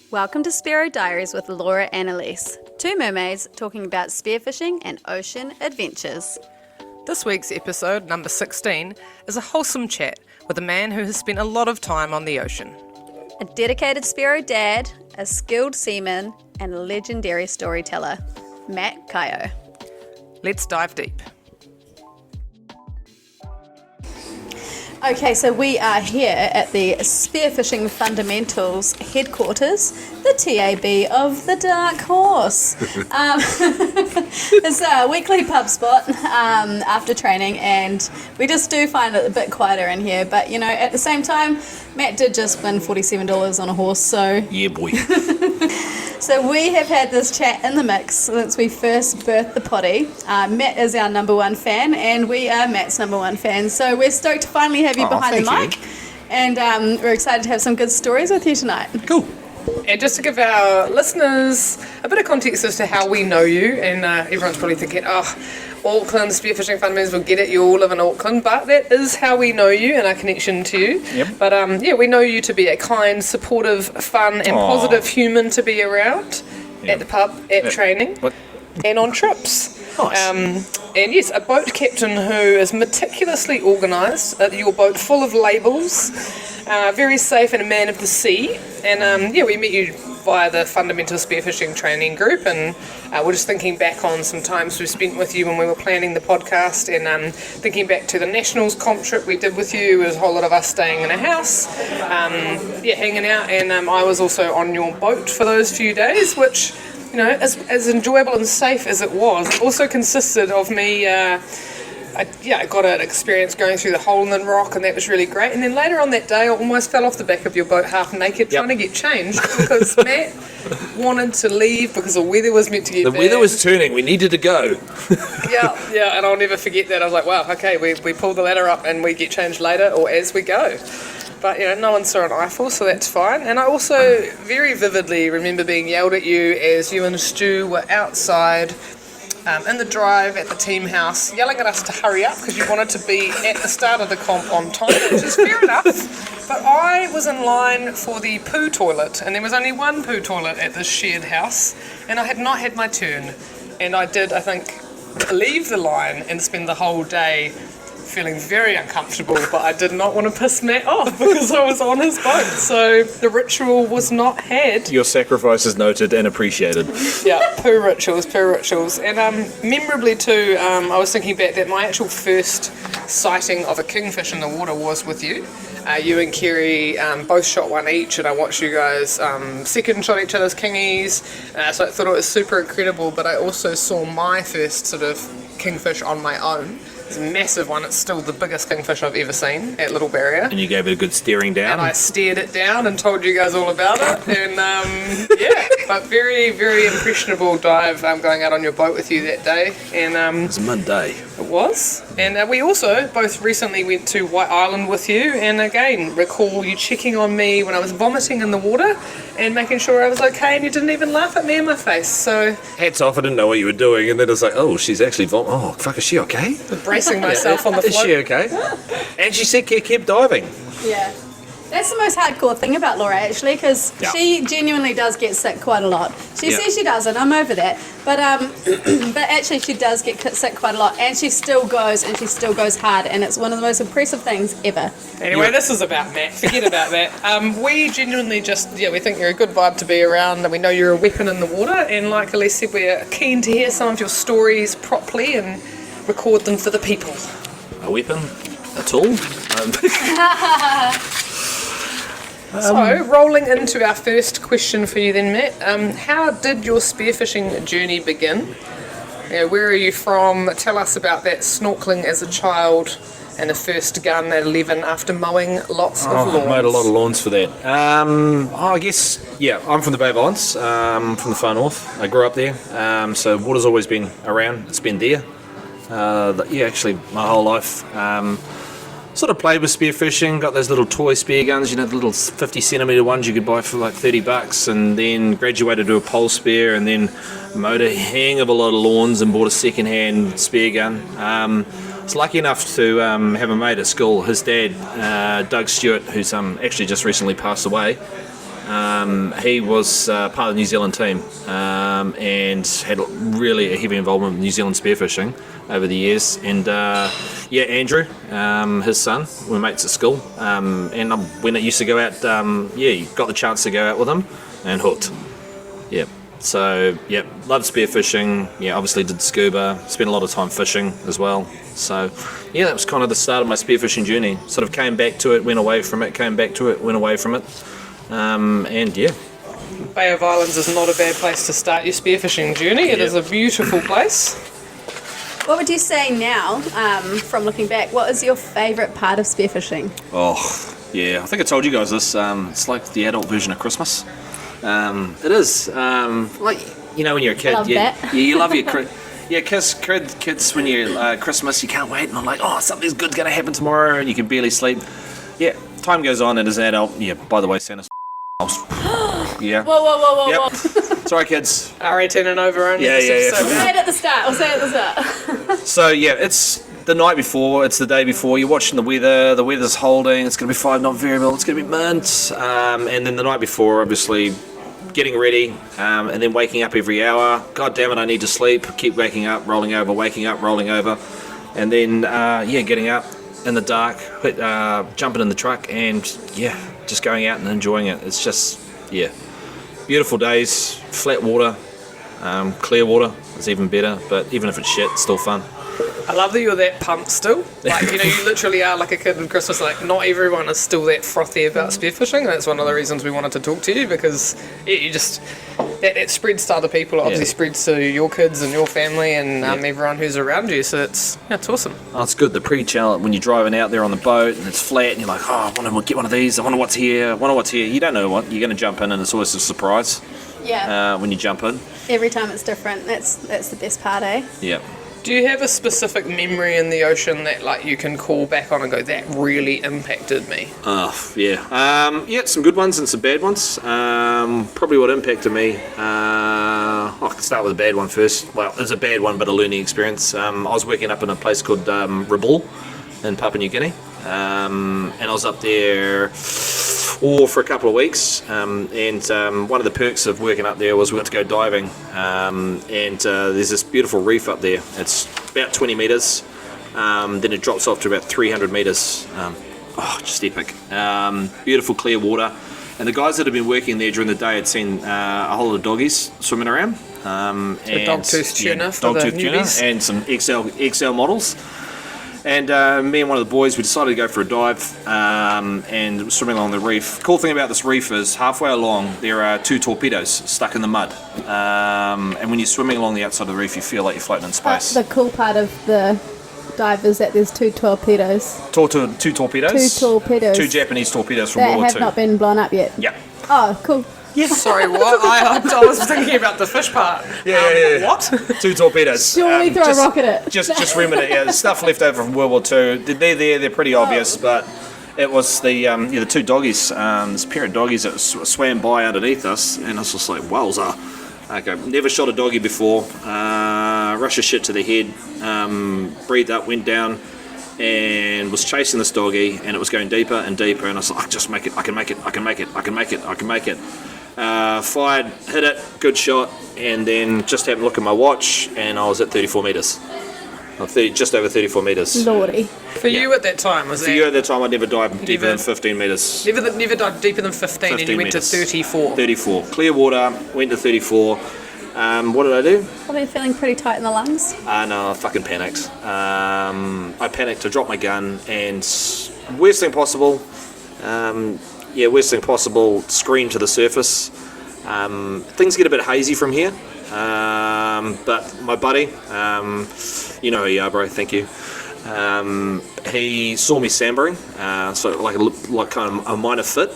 Welcome to Spearo Diaries with Laura and Elise, two mermaids talking about spearfishing and ocean adventures. This week's episode, number 16, is a wholesome chat with a man who has spent a lot of time on the ocean. A dedicated Spearo dad, a skilled seaman, and a legendary storyteller, Matt Kaio. Let's dive deep. Okay, so we are here at the Spearfishing Fundamentals headquarters, the TAB of the Dark Horse. It's a weekly pub spot after training, and we just do find it a bit quieter in here. But, you know, at the same time, Matt did just win $47 on a horse, so... Yeah, boy. So we have had this chat in the mix since we first birthed the potty. Matt is our number one fan, and we are Matt's number one fan. So we're stoked to finally have you behind the mic. And we're excited to have some good stories with you tonight. Cool. And just to give our listeners a bit of context as to how we know you, and everyone's probably thinking, Auckland Spearfishing Fundamentals will get it, you all live in Auckland, but that is how we know you and our connection to you. Yep. But we know you to be a kind, supportive, fun and positive human to be around at the pub, at training, and on trips. Nice. And yes, a boat captain who is meticulously organised, your boat full of labels, very safe and a man of the sea. And we met you via the Fundamental Spearfishing Training Group, and we're just thinking back on some times we spent with you when we were planning the podcast, and thinking back to the Nationals comp trip we did with you. There was a whole lot of us staying in a house, hanging out, and I was also on your boat for those few days, which, you know, as enjoyable and safe as it was, it also consisted of me, I got an experience going through the hole in the rock, and that was really great. And then later on that day, I almost fell off the back of your boat half naked trying to get changed because Matt wanted to leave because the weather was meant to get bad. The weather was turning, we needed to go. and I'll never forget that. I was like, wow, okay, we pull the ladder up and we get changed later or as we go. But, you know, no one saw an Eiffel, so that's fine. And I also very vividly remember being yelled at you as you and Stu were outside in the drive at the team house, yelling at us to hurry up because you wanted to be at the start of the comp on time, which is fair enough. But I was in line for the poo toilet, and there was only one poo toilet at this shared house, and I had not had my turn. And I did, I think, leave the line and spend the whole day feeling very uncomfortable, but I did not want to piss Matt off because I was on his boat, so the ritual was not had. Your sacrifice is noted and appreciated. Yeah, poo rituals. And memorably too, I was thinking back that my actual first sighting of a kingfish in the water was with you. You and Kerry both shot one each, and I watched you guys second shot each other's kingies, so I thought it was super incredible. But I also saw my first sort of kingfish on my own. It's a massive one. It's still the biggest kingfish I've ever seen at Little Barrier. And you gave it a good steering down. And I steered it down and told you guys all about it. And but very, very impressionable dive going out on your boat with you that day. And it was a midday. It was. And we also both recently went to White Island with you, and again recall you checking on me when I was vomiting in the water and making sure I was okay, and you didn't even laugh at me in my face. So hats off, I didn't know what you were doing, and then it's like, oh, she's actually oh fuck, is she okay? Bracing myself on the float. Is she okay? And she said keep diving. Yeah. That's the most hardcore thing about Laura, actually, because she genuinely does get sick quite a lot. She says she doesn't, I'm over that. But actually she does get sick quite a lot, and she still goes hard, and it's one of the most impressive things ever. Anyway, this is about Matt. Forget about that. We genuinely just, we think you're a good vibe to be around, and we know you're a weapon in the water, and like Elise said, we're keen to hear some of your stories properly and record them for the people. A weapon? A tool? So, rolling into our first question for you then, Matt, how did your spearfishing journey begin? Where are you from? Tell us about that snorkeling as a child and the first gun at 11 after mowing lots of lawns. I mowed a lot of lawns for that. I guess, I'm from the Bay of Islands, from the far north. I grew up there, so water's always been around. It's been there. Actually, my whole life. Sort of played with spearfishing, got those little toy spear guns, the little 50 centimetre ones you could buy for like $30, and then graduated to a pole spear, and then mowed a hang of a lot of lawns and bought a second-hand spear gun. I was lucky enough to have a mate at school. His dad, Doug Stewart, who's actually just recently passed away, He was part of the New Zealand team and had really a heavy involvement with New Zealand spearfishing over the years. And Andrew, his son, we were mates at school. And when it used to go out, got the chance to go out with him and hooked. Yeah. So, loved spearfishing. Yeah, obviously did scuba, spent a lot of time fishing as well. So, that was kind of the start of my spearfishing journey. Sort of came back to it, went away from it, came back to it, went away from it. Bay of Islands is not a bad place to start your spearfishing journey. It is a beautiful place. What would you say now, from looking back, what is your favourite part of spearfishing? Oh, yeah, I think I told you guys this. It's like the adult version of Christmas. It is. Like, when you're a kid, Love that. you love your kids when you're Christmas, you can't wait, and I'm like, oh, something's good's going to happen tomorrow, and you can barely sleep. Yeah, time goes on, and as an adult, by the way, Santa's yeah. Whoa. Sorry, kids. R18 and over only. Yeah. We'll say it at the start. So, it's the night before, it's the day before, you're watching the weather's holding, it's going to be 5 knot variable, it's going to be mint, and then the night before, obviously, getting ready, and then waking up every hour. God damn it, I need to sleep. Keep waking up, rolling over, waking up, rolling over, and then getting up in the dark, jumping in the truck, and just going out and enjoying it. It's just beautiful days, flat water, clear water is even better. But even if it's shit, it's still fun. I love that you're that pumped still. Like, you literally are like a kid at Christmas. Like, not everyone is still that frothy about spearfishing. That's one of the reasons we wanted to talk to you, because you just that spreads to other people. It obviously spreads to your kids and your family and everyone who's around you. So it's awesome. Oh, it's good. The pre-challenge when you're driving out there on the boat and it's flat and you're like, oh, I want to get one of these. I wonder what's here. You don't know what you're going to jump in, and it's always a surprise. Yeah. When you jump in. Every time it's different. That's the best part, eh? Yeah. Do you have a specific memory in the ocean that like you can call back on and go, that really impacted me? Some good ones and some bad ones. Probably what impacted me, I can start with a bad one first. Well, it was a bad one, but a learning experience. I was working up in a place called Rabaul in Papua New Guinea, and I was up there for a couple of weeks, and one of the perks of working up there was we got to go diving, and there's this beautiful reef up there. It's about 20 metres, then it drops off to about 300 metres. Just epic. Beautiful clear water, and the guys that had been working there during the day had seen a whole lot of doggies swimming around, and dog-tooth tuna for the newbies, and some XL models. And me and one of the boys, we decided to go for a dive and swimming along the reef. Cool thing about this reef is halfway along there are 2 torpedoes stuck in the mud. And when you're swimming along the outside of the reef, you feel like you're floating in space. The cool part of the dive is that there's 2 torpedoes. Two torpedoes? 2 torpedoes. 2 Japanese torpedoes from that World War II. have not been blown up yet. Yeah. Oh, cool. Sorry, what? I was thinking about the fish part. Yeah. What? 2 torpedoes. Surely throw a rock at it. Just remember that. Yeah, the stuff left over from World War II. They're there. They're pretty obvious, but it was the 2 doggies, this pair of doggies that swam by underneath us, and I was just like, wowza. Okay, never shot a doggy before. Rushed a shit to the head. Breathed up, went down, and was chasing this doggy, and it was going deeper and deeper, and I was like, I can make it. Fired, hit it, good shot, and then just happened to look at my watch, and I was at 34 metres. Just over 34 metres. Lordy. For you at that time, was For you at that time, I never dived deeper than 15 metres. Never dived deeper than 15 and you went meters. to 34. 34. Clear water, went to 34. What did I do? Probably feeling pretty tight in the lungs. No, I fucking panicked. I panicked, I dropped my gun, and worst thing possible, screamed to the surface. Things get a bit hazy from here, but my buddy, you know who you are, bro, thank you. He saw me sambering, so like kind of a minor fit,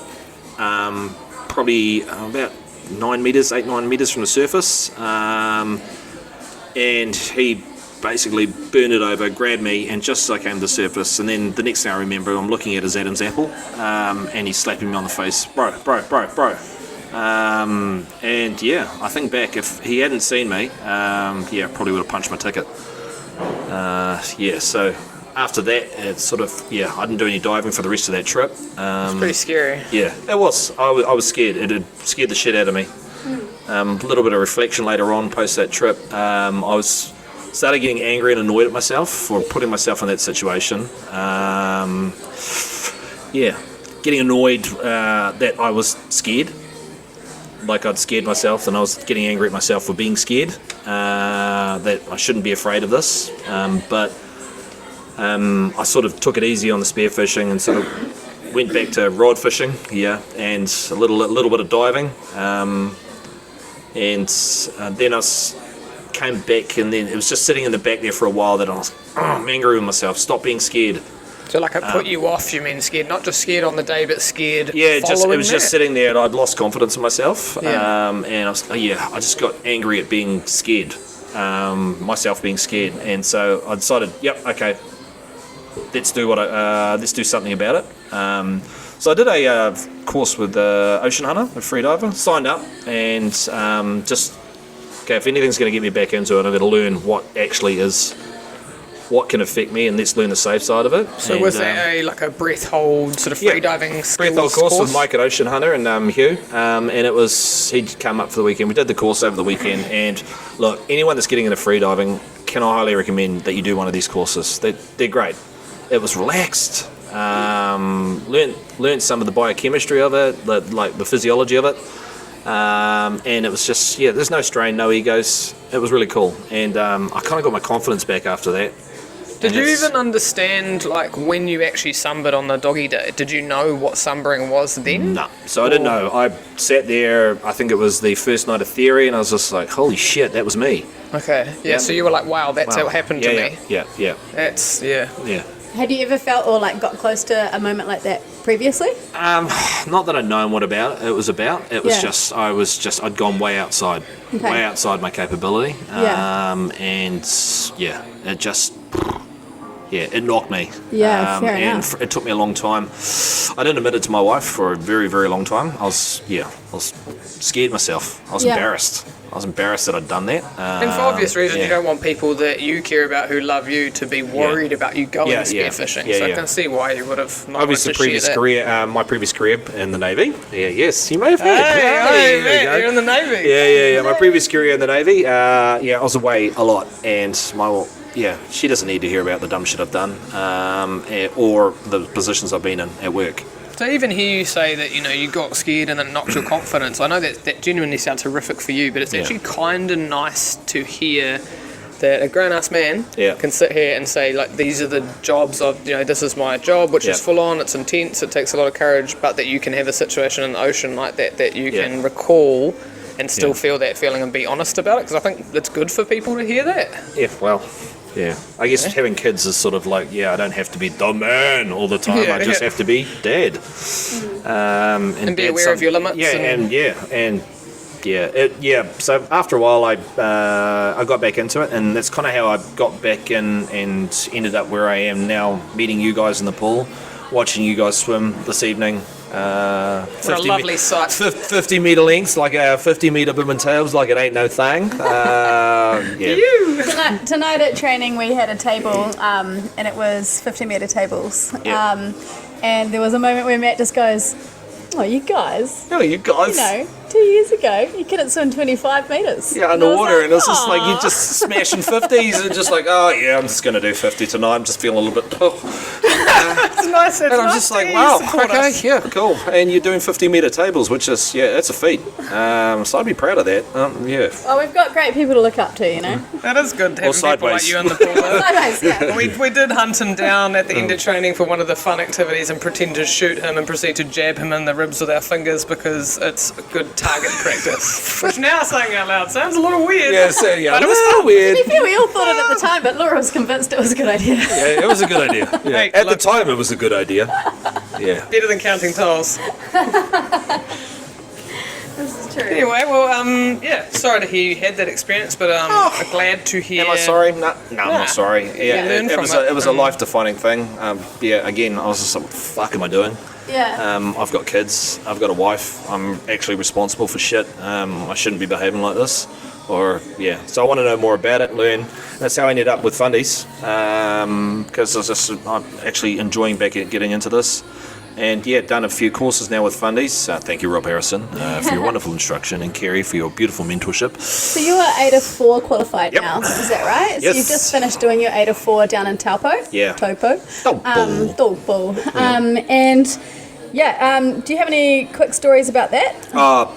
probably about 9 metres from the surface, and he basically burned it over, grabbed me, and just as I came to the surface, and then the next thing I remember, I'm looking at his Adam's apple, and he's slapping me on the face, bro. And yeah, I think back, if he hadn't seen me, probably would have punched my ticket. So after that, it's sort of, I didn't do any diving for the rest of that trip. It's pretty scary. Yeah, it was. I was scared. It had scared the shit out of me. A little bit of reflection later on post that trip. I was started getting angry and annoyed at myself for putting myself in that situation. Getting annoyed that I was scared. Like I'd scared myself, and I was getting angry at myself for being scared. That I shouldn't be afraid of this. But I sort of took it easy on the spearfishing and sort of went back to rod fishing, and a little bit of diving. And then I came back, and then it was just sitting in the back there for a while that I was angry with myself. Stop being scared. So like it put you off, you mean scared, not just scared on the day, but scared it was that? just sitting there, and I'd lost confidence in myself. Yeah. And I just got angry at being scared, myself being scared. And so I decided, okay, let's do something about it. So I did a course with Ocean Hunter, a freediver, signed up, and if anything's going to get me back into it, I'm going to learn what can affect me, and let's learn the safe side of it. So was that a breath hold sort of freediving skills breath hold course with Mike at Ocean Hunter and Hugh, and he'd come up for the weekend. We did the course over the weekend, and look, anyone that's getting into freediving, can I highly recommend that you do one of these courses. They're great. It was relaxed. Learned some of the biochemistry of it, the physiology of it, and it was just there's no strain, no egos. It was really cool, and I kind of got my confidence back after that. Did you even understand when you actually sunburned on the doggy day? Did you know what sunburning was then? No, so I didn't know. I sat there. I think it was the first night of theory, and I was just like, "Holy shit, that was me." Okay, yeah. So you were like, "Wow, that's how it happened to me." Yeah. That's Yeah. Had you ever felt or got close to a moment like that previously? Not that I'd known what it was about. It was I'd gone way outside my capability. It knocked me. Yeah, fair enough. And it took me a long time. I didn't admit it to my wife for a very, very long time. I was scared myself. I was embarrassed. I was embarrassed that I'd done that. And for obvious reasons, you don't want people that you care about who love you to be worried about you going spearfishing. So I can see why you would have not obviously my previous career in the Navy. Yeah, yes, you may have heard. Hey, you're in the Navy. Yeah. My previous career in the Navy. I was away a lot, and she doesn't need to hear about the dumb shit I've done, or the positions I've been in at work. To even hear you say that, you got scared and it knocked your confidence, I know that genuinely sounds horrific for you, but it's actually kind of nice to hear that a grown-ass man can sit here and say, these are the jobs of, this is my job, which is full on, it's intense, it takes a lot of courage, but that you can have a situation in the ocean like that you can recall and still feel that feeling and be honest about it, because I think it's good for people to hear that. Yeah, I guess having kids is sort of I don't have to be the man all the time. I just have to be dad. And be aware of your limits. So after a while, I got back into it, and that's kind of how I got back in and ended up where I am now, meeting you guys in the pool, watching you guys swim this evening. What a lovely sight. 50 metre lengths, 50 metre boom and tails, it ain't no thing. Tonight at training we had a table, and it was 50 metre tables. And there was a moment where Matt just goes, "Oh, you guys. 2 years ago, you couldn't swim 25 metres. Yeah, underwater, and it's just you're just smashing 50s and just I'm just going to do 50 tonight. I'm just feeling a little bit, It's nice. And I'm just wow, okay, yeah, cool. And you're doing 50 metre tables, which is, that's a feat. So I'd be proud of that. Well, we've got great people to look up to, That is good to have people like you in the pool. Sideways, yeah. We did hunt him down at the end of training for one of the fun activities and pretend to shoot him and proceed to jab him in the ribs with our fingers because it's good target practice. Which now saying out loud sounds a little weird. But it was still weird. To be fair, we all thought it at the time, but Laura was convinced it was a good idea. Yeah, it was a good idea. Yeah. Hey, at the time, it was a good idea. Yeah. Better than counting tolls. This is true. Anyway, well, sorry to hear you had that experience, but glad to hear. Am I sorry? No, I'm not sorry. Yeah, learn from it was a life-defining thing. Again, I was just like, what the fuck am I doing? Yeah. I've got kids. I've got a wife. I'm actually responsible for shit. I shouldn't be behaving like this. So I want to know more about it, learn. that's how I ended up with fundies, because I'm actually enjoying getting into this. And yeah, done a few courses now with fundies. Thank you, Rob Harrison, for your wonderful instruction, and Kerry for your beautiful mentorship. So you are 8 of 4 qualified Yep. now, is that right? Yes. So you've just finished doing your 8 of 4 down in Taupo? Yeah. Taupo. Taupo. And do you have any quick stories about that?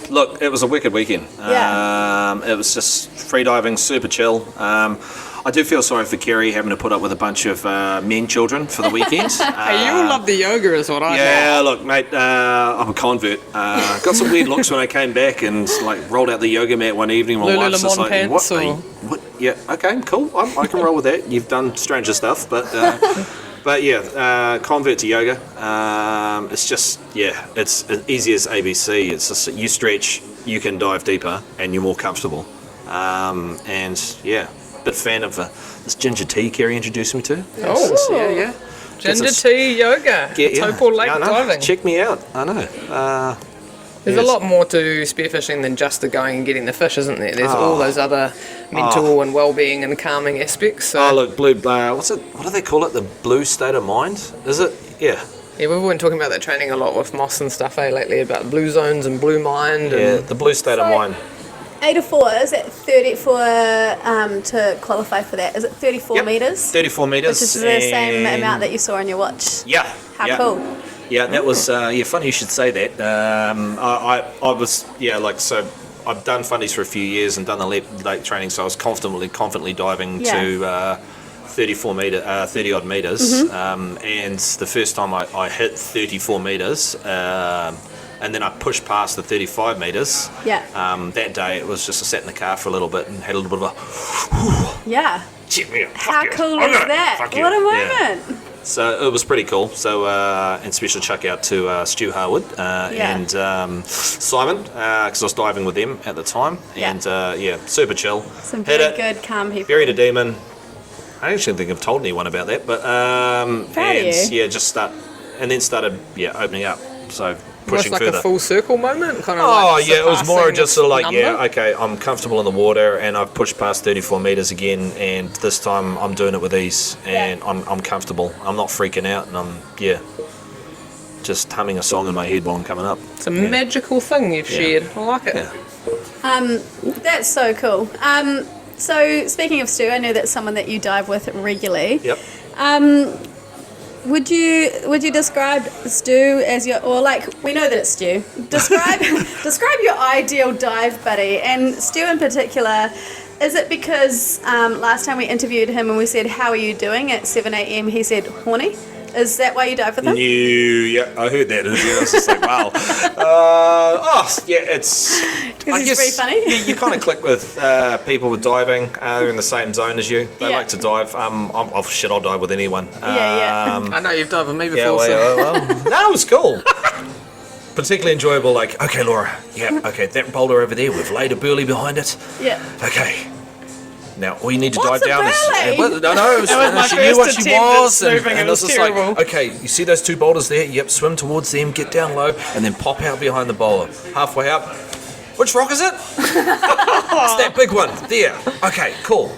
Look, it was a wicked weekend. Yeah. It was just free diving, super chill. I do feel sorry for Kerry having to put up with a bunch of men children for the weekend. Hey, you all love the yoga is what I Yeah, look, mate, I'm a convert. Got some weird looks when I came back and like rolled out the yoga mat one evening. My wife's just like, pants what? or... What? Yeah, okay, cool. I can roll with that. You've done stranger stuff, but yeah, convert to yoga. It's just, it's as easy as ABC. It's just you stretch, you can dive deeper, and you're more comfortable. And yeah. Bit fan of this ginger tea Kerry introduced me to. Oh, yeah. Ginger tea yoga. Taupo Lake diving. Check me out. I know. There's a lot more to spearfishing than just the going and getting the fish, isn't there? There's all those other mental and well-being and calming aspects. So. Oh, look, blue. What do they call it? The blue state of mind? Is it? Yeah. Yeah, we've been talking about that training a lot with Moss and stuff lately, about blue zones and blue mind. Yeah, and the blue state of mind. 8 of 4, is it 34 to qualify for that? Is it 34 metres? 34 metres. Which is the same amount that you saw on your watch. Yeah. How cool. Yeah, that was, funny you should say that. I was, so I've done fundies for a few years and done the lake training, so I was confidently diving to 30 odd metres. And the first time I hit 34 metres, and then I pushed past the 35 metres. Yeah. That day it was just I sat in the car for a little bit and had a little bit of a Yeah. check me out. How cool is that? What a moment. Yeah. So it was pretty cool. So and special chuck out to Stu Harwood and Simon because I was diving with them at the time. Yeah. And super chill. Some Hit very it, good, calm people. buried a demon. I actually think I've told anyone about that, but Proud of you. just started opening up. So pushing like further. A full circle moment, kind of. It was more just sort of like, number? okay, I'm comfortable in the water, and I've pushed past 34 metres again, and this time I'm doing it with ease, and I'm comfortable. I'm not freaking out, and I'm just humming a song in my head while I'm coming up. It's a magical thing you've shared. I like it. Yeah. That's so cool. So speaking of Stu, I know that's someone that you dive with regularly. Yep. Would you describe Stu as your, or like, we know that it's Stu. Describe your ideal dive buddy, and Stu in particular. Is it because last time we interviewed him and we said, how are you doing at 7 a.m, he said, horny? Is that why you dive with him? I heard that. I was just like, wow. It's... Because he's pretty funny? You kind of click with people with diving. They're in the same zone as you. They like to dive. I'll dive with anyone. I know you've dived with me before. No, it was cool. Particularly enjoyable, like, okay, Laura, that boulder over there, we've laid a burley behind it. Yeah. Okay. Now, all you need to What's dive down a burley? is... No, was she my knew what first she attempt at was. snooping, And it it was was just terrible. like, okay, you see those two boulders there? Yep, swim towards them, get down low, and then pop out behind the boulder. Halfway up. Which rock is it? It's that big one. There. Okay, cool.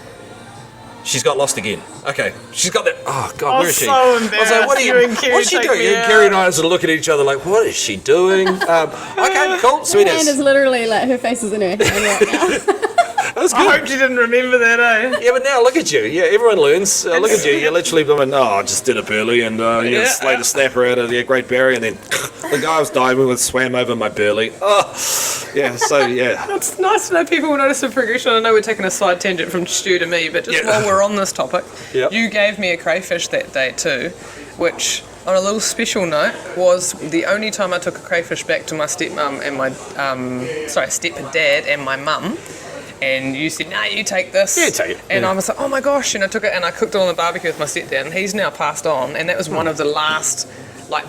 She's got lost again. Okay, she's got that. Oh God, where is she? So I was like, what are embarrassed. what's she doing? Kerry and I sort of look at each other like, what is she doing? Okay, cool, Her sweet hand as. is literally like, her face is in her hand right now. That was I good. hope you didn't remember that, eh? Yeah, but now look at you. Yeah, everyone learns. Look at you. You're literally doing, I just did a burley and slayed a snapper out of the Great Barrier, and then the guy I was diving with swam over my burley. It's nice to know people will notice the progression. I know we're taking a side tangent from Stu to me, but just while we're on this topic, you gave me a crayfish that day too, which, on a little special note, was the only time I took a crayfish back to my stepmom and my stepdad and my mum. And you said, "No, you take this." Yeah, take it. And Yeah. I was like, "Oh my gosh!" And I took it and I cooked it on the barbecue with my stepdad. And he's now passed on. And that was one of the last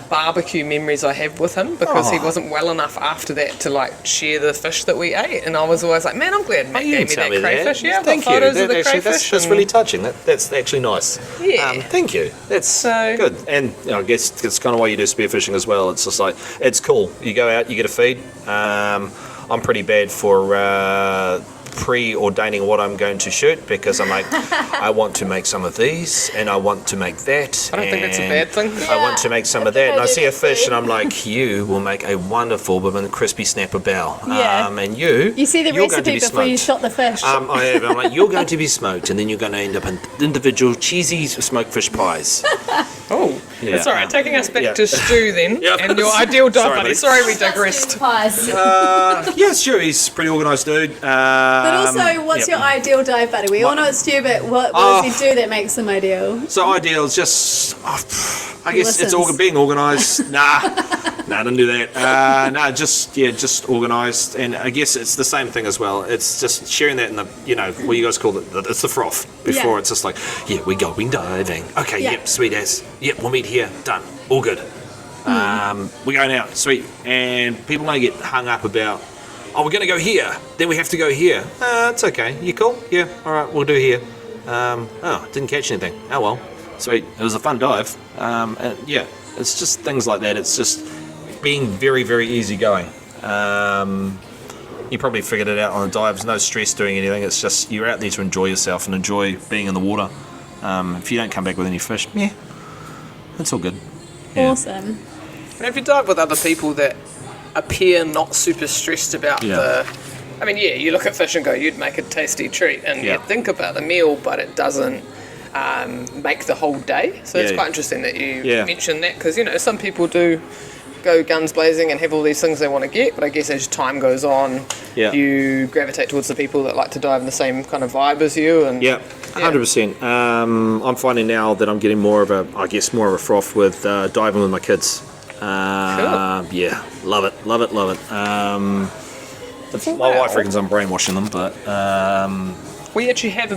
barbecue memories I have with him, because he wasn't well enough after that to share the fish that we ate. And I was always like, "Man, I'm glad Matt gave me that crayfish." Yeah, I've got Thank you. photos of the Actually, crayfish. that's really touching. That's actually nice. Yeah. Thank you. That's good. And I guess it's kind of why you do spearfishing as well. It's just like, it's cool. You go out, you get a feed. I'm pretty bad for pre-ordaining what I'm going to shoot because I'm like, I want to make some of these and I want to make that. I don't think that's a bad thing. I want to make some of that. And I see a fish and I'm like, you will make a wonderful but crispy snapper bow. Yeah. And You see the you're going to recipe be before you smoked. shot the fish. I'm like, you're going to be smoked and then you're going to end up in individual cheesy smoked fish pies. Oh, Yeah. that's all right. Taking us back Yeah. to Stu then, Yep. and your ideal dive Sorry, buddy. buddy. Sorry, we digressed. Pies. Yeah, sure, he's a pretty organised dude. But also, what's your ideal dive buddy? We all know it's Stu, but what does he do that makes him ideal? So ideal is just, I guess it's listens. being organised. Nah, don't do that. Just organised, and I guess it's the same thing as well. It's just sharing that in the, what you guys call it, it's the froth. Before Yeah. it's just like, yeah, we're going diving. Okay, Yeah. yep, sweet as. Yep, we'll meet here. Done. All good. We're going out. Sweet. And people may get hung up about, oh, we're going to go here. Then we have to go here. It's okay. You cool? Yeah. All right. We'll do here. Didn't catch anything. Oh well. Sweet. It was a fun dive. And yeah, it's just things like that. It's just being very, very easygoing. You probably figured it out on the dives. No stress doing anything. It's just you're out there to enjoy yourself and enjoy being in the water. If you don't come back with any fish, yeah, it's all good. Yeah. Awesome. And if you dive with other people that appear not super stressed about you look at fish and go, you'd make a tasty treat, and Yeah. you think about the meal, but it doesn't make the whole day. So it's Yeah. quite interesting that you Yeah. mentioned that, because some people do go guns blazing and have all these things they want to get, but I guess as time goes on, Yeah. you gravitate towards the people that like to dive in the same kind of vibe as you. And Yeah, 100%. I'm finding now that I'm getting more of a froth with diving with my kids. Yeah, love it. My wife reckons I'm brainwashing them, but we actually have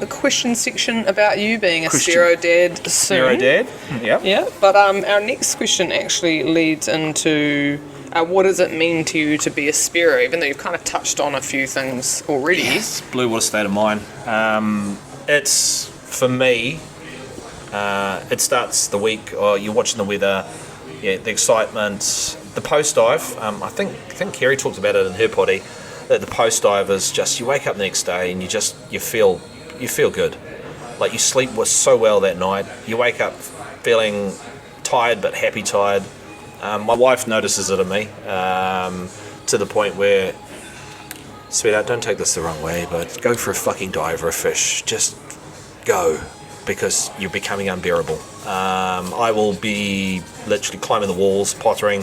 a question section about you being a Question. Spearo dad soon. Spearo dad. Yeah. Yeah, but our next question actually leads into what does it mean to you to be a Spearo, even though you've kind of touched on a few things already. Yes, blue water state of mind. It's, for me, it starts the week, or you're watching the weather, the excitement, the post dive. I think Kerry talked about it in her potty. That the post dive is just, you wake up the next day and you feel good. Like you sleep so well that night. You wake up feeling tired but happy tired. My wife notices it in me to the point where, sweetheart, don't take this the wrong way, but go for a fucking dive or a fish. Just go, because you're becoming unbearable. I will be literally climbing the walls, pottering,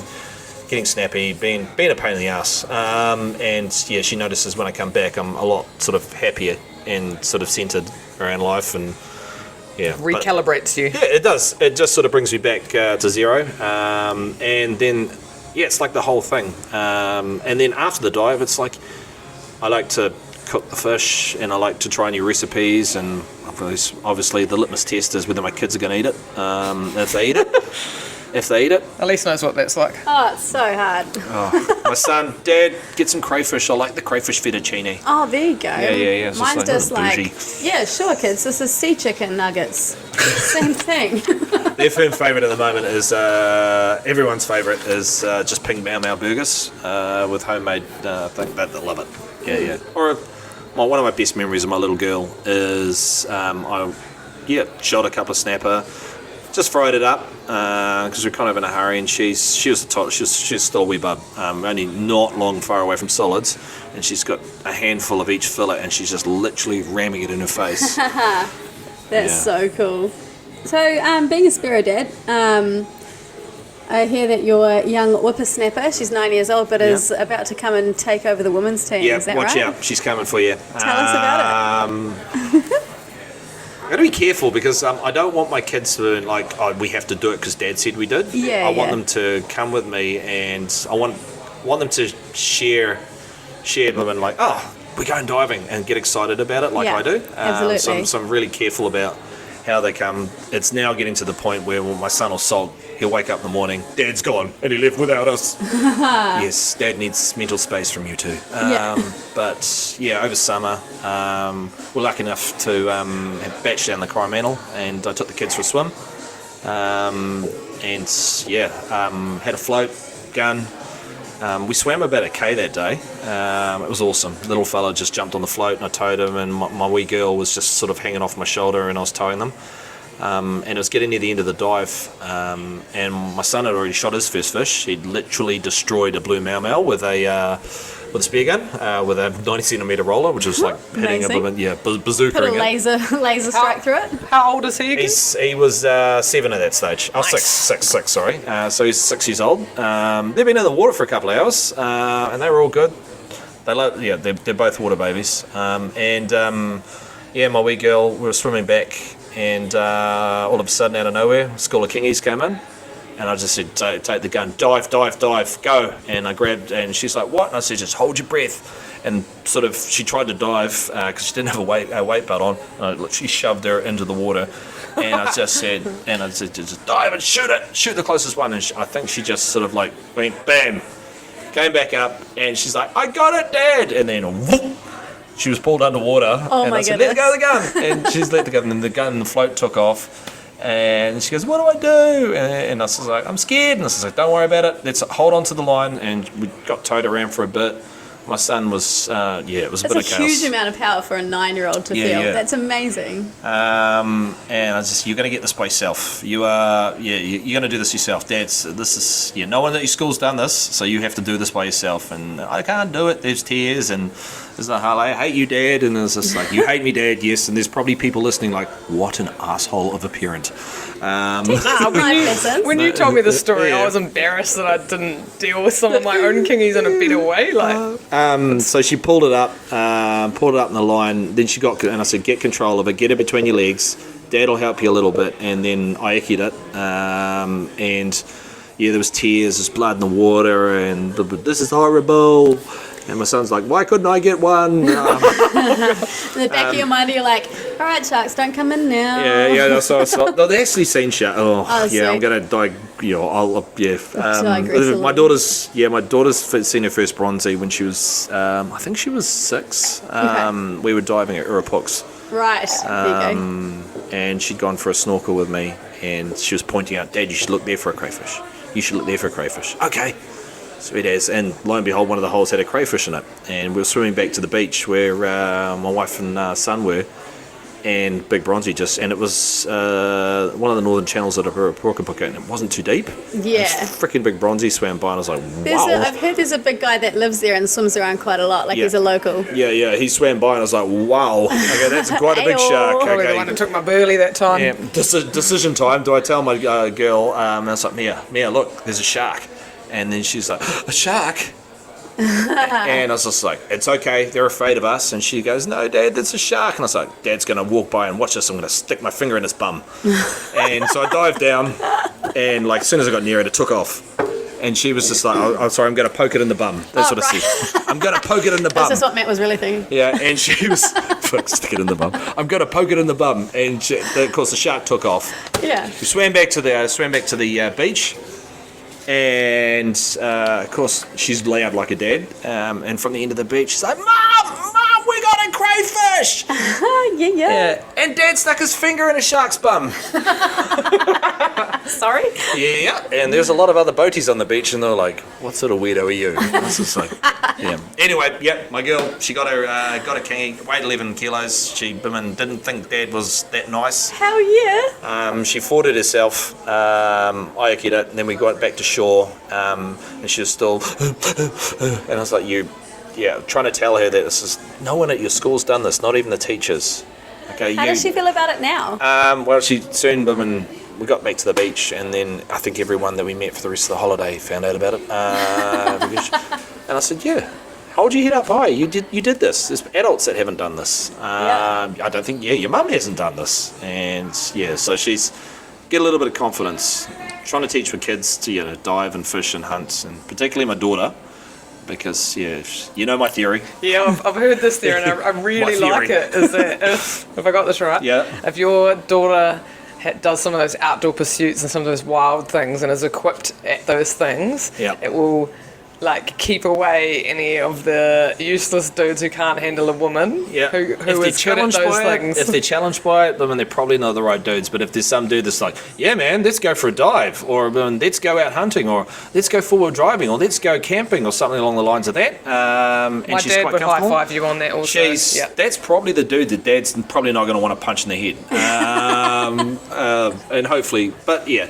getting snappy, being a pain in the ass. And yeah, she notices when I come back, I'm a lot sort of happier and sort of centered around life, and yeah. Recalibrates you. Yeah, it does. It just sort of brings me back to zero. And then, yeah, it's like the whole thing. And then after the dive, it's like, I like to cook the fish and I like to try new recipes, and obviously the litmus test is whether my kids are going to eat it. If they eat it. Elise knows what that's like. Oh, it's so hard. Oh, my son, Dad, get some crayfish. I like the crayfish fettuccine. Oh, there you go. Yeah. It's Mine's just like, bougie. yeah, sure, kids. This is sea chicken nuggets. Same thing. Their firm favourite at the moment is, everyone's favourite is just ping Mau Mau burgers with homemade thing. They love it. Yeah. Or one of my best memories of my little girl is I shot a couple of snapper, just fried it up because we're kind of in a hurry, and she was the top. She's still a wee bub, only not long far away from solids, and she's got a handful of each fillet, and she's just literally ramming it in her face. That's so cool. So, being a Spearo dad, I hear that your young whippersnapper, she's 9 years old, but is about to come and take over the women's team. Yeah, is that watch right? out, she's coming for you. Tell us about it. I've got to be careful because I don't want my kids to be like, oh, we have to do it because Dad said we did. I want them to come with me, and I want them to share them and like, oh, we're going diving, and get excited about it like I do. Absolutely. So I'm really careful about how they come. It's now getting to the point where when my son will sulk, he'll wake up in the morning, Dad's gone, and he left without us. Yes, Dad needs mental space from you too. But yeah, over summer, we're lucky enough to have batched down the Coromandel, and I took the kids for a swim. Had a float, gun, We swam about a K that day. It was awesome. Little fella just jumped on the float and I towed him, and my wee girl was just sort of hanging off my shoulder and I was towing them. And it was getting near the end of the dive, and my son had already shot his first fish. He'd literally destroyed a blue mau with a spear gun, with a 90 centimetre roller, which was like hitting Amazing. bazooka. Put a laser strike through it. How old is he again? He was 7 at that stage. Oh, Nice. six, sorry. So he's 6 years old. They've been in the water for a couple of hours, and they were all good. They're both water babies. My wee girl, we were swimming back, and all of a sudden, out of nowhere, a school of kingies came in. And I just said, take the gun, dive, go. And I grabbed, and she's like, what? And I said, just hold your breath. And sort of, she tried to dive because she didn't have a weight belt on. And I literally shoved her into the water. And I just said, just dive and shoot the closest one. And I think she just sort of like went, bam, came back up. And she's like, I got it, Dad. And then, whoop, she was pulled underwater. Oh and my I said, goodness. let go of the gun. And she's let the gun, and the float took off. And she goes, what do I do? And I was like, I'm scared. And I was like, don't worry about it. Let's hold on to the line. And we got towed around for a bit. My son was, it was a bit of That's a chaos. huge amount of power for a 9-year-old to feel. Yeah. That's amazing. And I was just, you're going to get this by yourself. You're going to do this yourself. No one at your school's done this, so you have to do this by yourself. And I can't do it. There's tears, and there's like, I hate you, Dad. And it's just like, you hate me, Dad, yes. And there's probably people listening like, what an asshole of a parent. When you told me the story, I was embarrassed that I didn't deal with some of my own kingies in a better way. So she pulled it up in the line. Then she got, and I said, get control of it, get it between your legs. Dad will help you a little bit. And then I echoed it. There was tears, there's blood in the water, and this is horrible. And my son's like, why couldn't I get one? In the back of your mind, you're like, all right, sharks, don't come in now. They actually seen shark. I'm gonna die. My daughter's seen her first bronzy when she was, I think she was 6. We were diving at Urapooks. Right, there you go. And she'd gone for a snorkel with me, and she was pointing out, Dad, you should look there for a crayfish. You should look there for a crayfish. Okay. Sweet as. And lo and behold, one of the holes had a crayfish in it. And we were swimming back to the beach where my wife and son were, and big bronzy and it was one of the northern channels at Porkapuka, and it wasn't too deep. Yeah. Freaking big bronzy swam by, and I was like, wow. I've heard there's a big guy that lives there and swims around quite a lot, he's a local. Yeah, he swam by, and I was like, wow. Okay, that's quite a big shark. Probably Okay. the one that took my burley that time. Yeah, decision time. Do I tell my girl, and I was like, Mia, look, there's a shark. And then she's like, a shark? And I was just like, it's okay, they're afraid of us. And she goes, no, Dad, that's a shark. And I was like, Dad's going to walk by and watch this. I'm going to stick my finger in his bum. And so I dived down, and as soon as I got near it, it took off. And she was just like, I'm sorry, I'm going to poke it in the bum. That's what I said. I'm going to poke it in the bum. That's what Matt was really thinking. Yeah, and she was, stick it in the bum. I'm going to poke it in the bum. And of course, the shark took off. Yeah. We swam back to the beach. And of course she's loud like a dad, and from the end of the beach she's like, Mom, we got a crayfish. Yeah. And Dad stuck his finger in a shark's bum. Sorry. Yeah. And there's a lot of other boaties on the beach, and they're like, what sort of weirdo are you? And it's just like, yeah. Anyway, my girl, she got a kingy, weighed 11 kilos. She didn't think Dad was that nice. Hell yeah. She fought it herself. I okayed it, and then we got back to shore, and she was still, and I was like, trying to tell her that this is, no one at your school's done this, not even the teachers. Okay. How does she feel about it now? Well, she soon, we got back to the beach, and then I think everyone that we met for the rest of the holiday found out about it. And I said, hold your head up high. You did this. There's adults that haven't done this. I don't think, your mum hasn't done this. And so she's get a little bit of confidence. Trying to teach my kids to dive and fish and hunt, and particularly my daughter, because my theory. Yeah, I've heard this theory, and I really like it. Is that if I got this right? Yeah. If your daughter does some of those outdoor pursuits and some of those wild things, and is equipped at those things, it will like keep away any of the useless dudes who can't handle a woman. Yeah. Who If they're is good at challenged those by things. it, if they're challenged by it, then they're probably not the right dudes. But if there's some dude that's like, yeah, man, let's go for a dive, or let's go out hunting, or let's go forward driving, or let's go camping, or something along the lines of that. And My she's dad quite would high comfortable. five you on that also. That's probably the dude that Dad's probably not going to want to punch in the head. And hopefully, but yeah,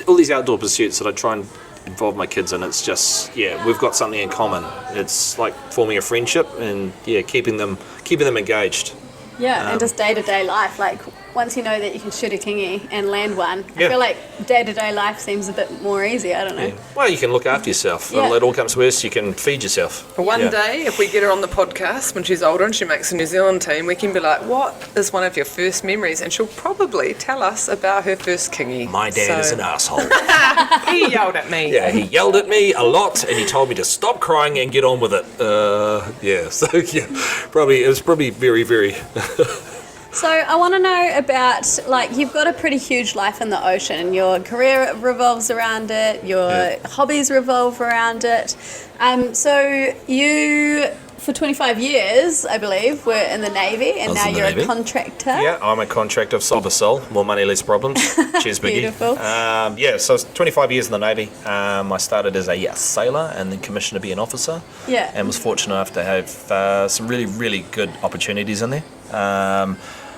all these outdoor pursuits that I try and involve my kids in, it's just, yeah, we've got something in common. It's like forming a friendship and, yeah, keeping them engaged. Yeah, and just day-to-day life. Like, once you know that you can shoot a kingy and land one, I Yeah. feel like day-to-day life seems a bit more easy. I don't know. Yeah. Well, you can look after yourself. Yeah. It all comes first. You can feed yourself. One Yeah. day, if we get her on the podcast when she's older and she makes a New Zealand team, we can be like, what is one of your first memories? And she'll probably tell us about her first kingy. My dad is an asshole. He yelled at me. Yeah, he yelled at me a lot, and he told me to stop crying and get on with it. Yeah, so yeah, it was probably very, very. So I want to know about, like, you've got a pretty huge life in the ocean. Your career revolves around it. Your hobbies revolve around it. So you, for 25 years, I believe, were in the Navy, and now you're a contractor. Yeah, I'm a contractor of Silver Soul. More money, less problems. Cheers, Biggie. Beautiful. Yeah, so I was 25 years in the Navy. I started as a sailor and then commissioned to be an officer. Yeah. And was fortunate enough to have some really, really good opportunities in there.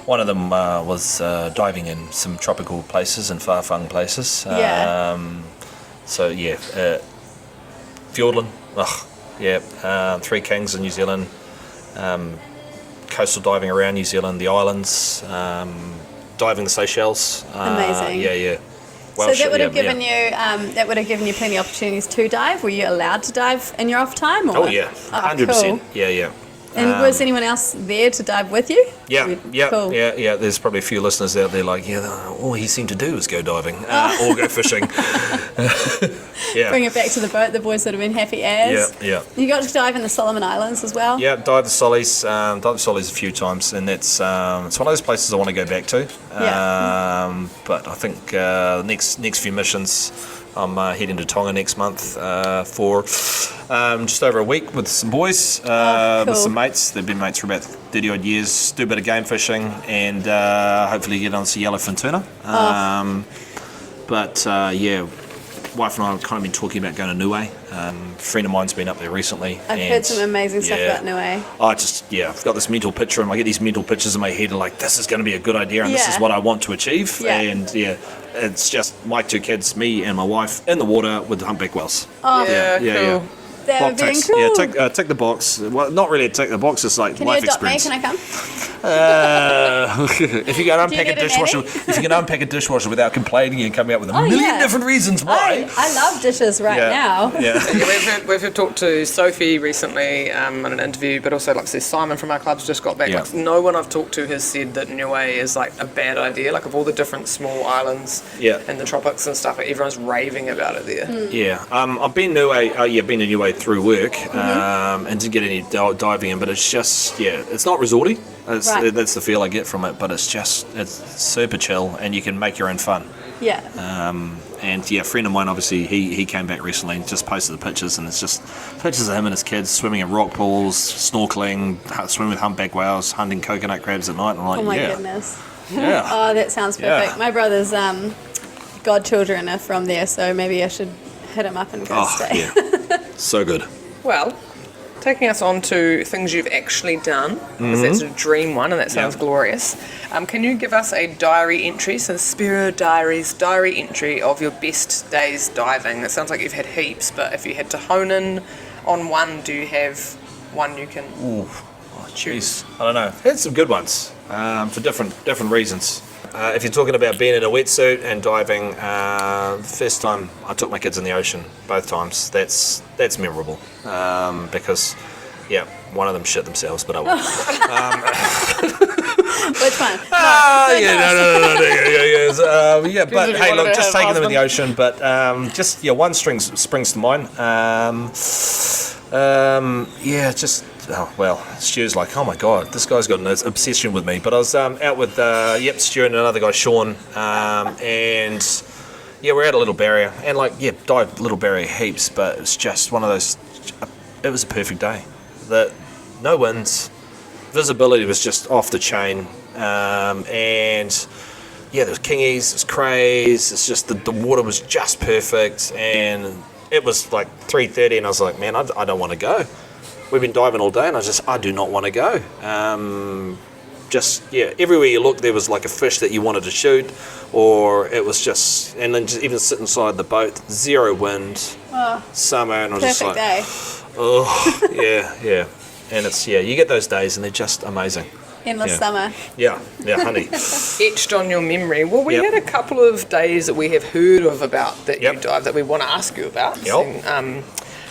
One of them was diving in some tropical places and far-flung places. Yeah. So, yeah, Fiordland, Three Kings in New Zealand, coastal diving around New Zealand, the islands, diving the Seychelles. Amazing. Yeah. So that would have given you plenty of opportunities to dive. Were you allowed to dive in your off time? Or? Oh yeah, 100%. Cool. Yeah. And was anyone else there to dive with you? Yeah. Cool. Yeah. There's probably a few listeners out there like, all he seemed to do was go diving or go fishing. Yeah. Bring it back to the boat. The boys would have been happy as. Yeah. You got to dive in the Solomon Islands as well. Yeah, dived the Sollies a few times, and it's one of those places I want to go back to. But I think the next few missions, I'm heading to Tonga next month for just over a week with some boys, cool. with some mates. They've been mates for about 30 odd years. Do a bit of game fishing and hopefully get on some yellowfin tuna. Wife and I have kind of been talking about going to Niue. A friend of mine's been up there recently. I've heard some amazing stuff about Niue. I've got this mental picture, and I get these mental pictures in my head, and like, this is going to be a good idea, and this is what I want to achieve. Yeah. And it's just my two kids, me and my wife, in the water with the humpback whales. Oh, Cool. that would be Ticks. cool. Yeah, tick the box. Well, not really a tick the box. It's like Can you life adopt experience. me? Can I come? If you can unpack get a a dishwasher, nanny? if you can unpack a dishwasher without complaining and coming up with a million different reasons why. I love dishes now. Yeah, we've talked to Sophie recently in an interview, but also like Simon from our club's just got back. Yeah. Like, no one I've talked to has said that Niue is like a bad idea. Like of all the different small islands in the tropics and stuff, everyone's raving about it there. Yeah, I've been been to Niue through work and didn't get any diving in, but it's just it's not resorty. That's the feel I get from it, but it's super chill and you can make your own fun. Yeah. And a friend of mine, obviously, he came back recently and just posted the pictures, and it's just pictures of him and his kids swimming in rock pools, snorkeling, swimming with humpback whales, hunting coconut crabs at night. And I'm like, Oh my goodness. Yeah. Oh, that sounds perfect. Yeah. My brother's godchildren are from there, so maybe I should hit him up and go stay. Yeah. So good. Well, taking us on to things you've actually done, because that's a dream one and that sounds glorious. Can you give us a diary entry, so Spearo Diaries diary entry of your best days diving? It sounds like you've had heaps, but if you had to hone in on one, do you have one you can choose? I don't know. Had some good ones for different reasons. If you're talking about being in a wetsuit and diving, the first time I took my kids in the ocean, both times, that's memorable because, one of them shit themselves, but I won't. Which one? But hey, look, just taking them in the ocean, but one springs to mind. Stu's like, oh my god, this guy's got an obsession with me. But I was out with Stu and another guy, Sean, and Yeah, we're at a little barrier, and dived little barrier heaps, but it's just one of those. It was a perfect day. No winds, visibility was just off the chain, and yeah, there was kingies, there was crays. It's just the water was just perfect, and it was like 3:30, and I was like, man, I don't want to go. We've been diving all day, and I do not want to go. Everywhere you look, there was like a fish that you wanted to shoot, or it was just, and then just even sit inside the boat, zero wind, summer, and I was just like, day. oh, yeah. And it's, you get those days, and they're just amazing. Endless summer. Yeah, honey. Etched on your memory. Well, we had a couple of days that we have heard of about that you dive that we want to ask you about. Yep. And,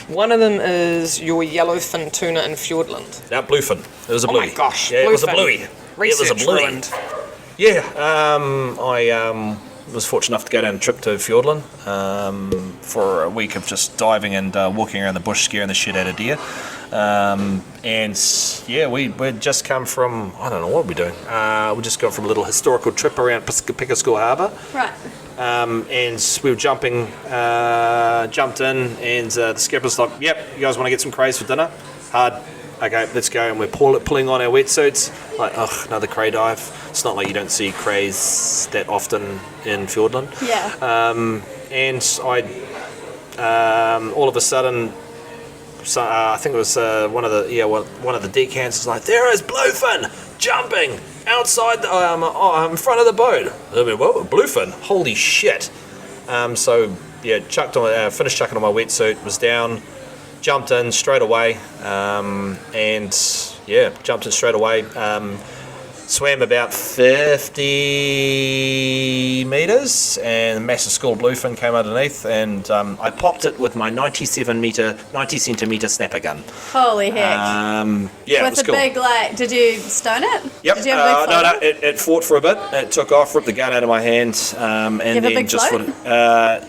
one of them is your yellowfin tuna in Fiordland. Now, bluefin. It was a bluey. Oh my gosh, yeah, it was a bluey. Research it was a bluey. ruined. Yeah, I was fortunate enough to go down a trip to Fiordland for a week of just diving and walking around the bush, scaring the shit out of deer. We'd just come from, I don't know what we're doing. We just got from a little historical trip around Pickersgill Harbour. Right. And we were jumped in, and the skipper's like, yep, you guys want to get some crays for dinner? Hard. Okay, let's go. And we're pulling on our wetsuits. Like, another cray dive. It's not like you don't see crays that often in Fiordland. Yeah. And all of a sudden, I think it was one of the deckhands was like, there is bluefin jumping outside in front of the boat. I mean, what, bluefin? Holy shit! Finished chucking on my wetsuit, was down, jumped in straight away, swam about 50 metres, and a massive school bluefin came underneath, and I popped it with my 90 centimetre snapper gun. Holy heck. It was with a cool. big, did you stone it? Yep. Did you have a big float? No, it fought for a bit. It took off, ripped the gun out of my hand, and you have then a big just float?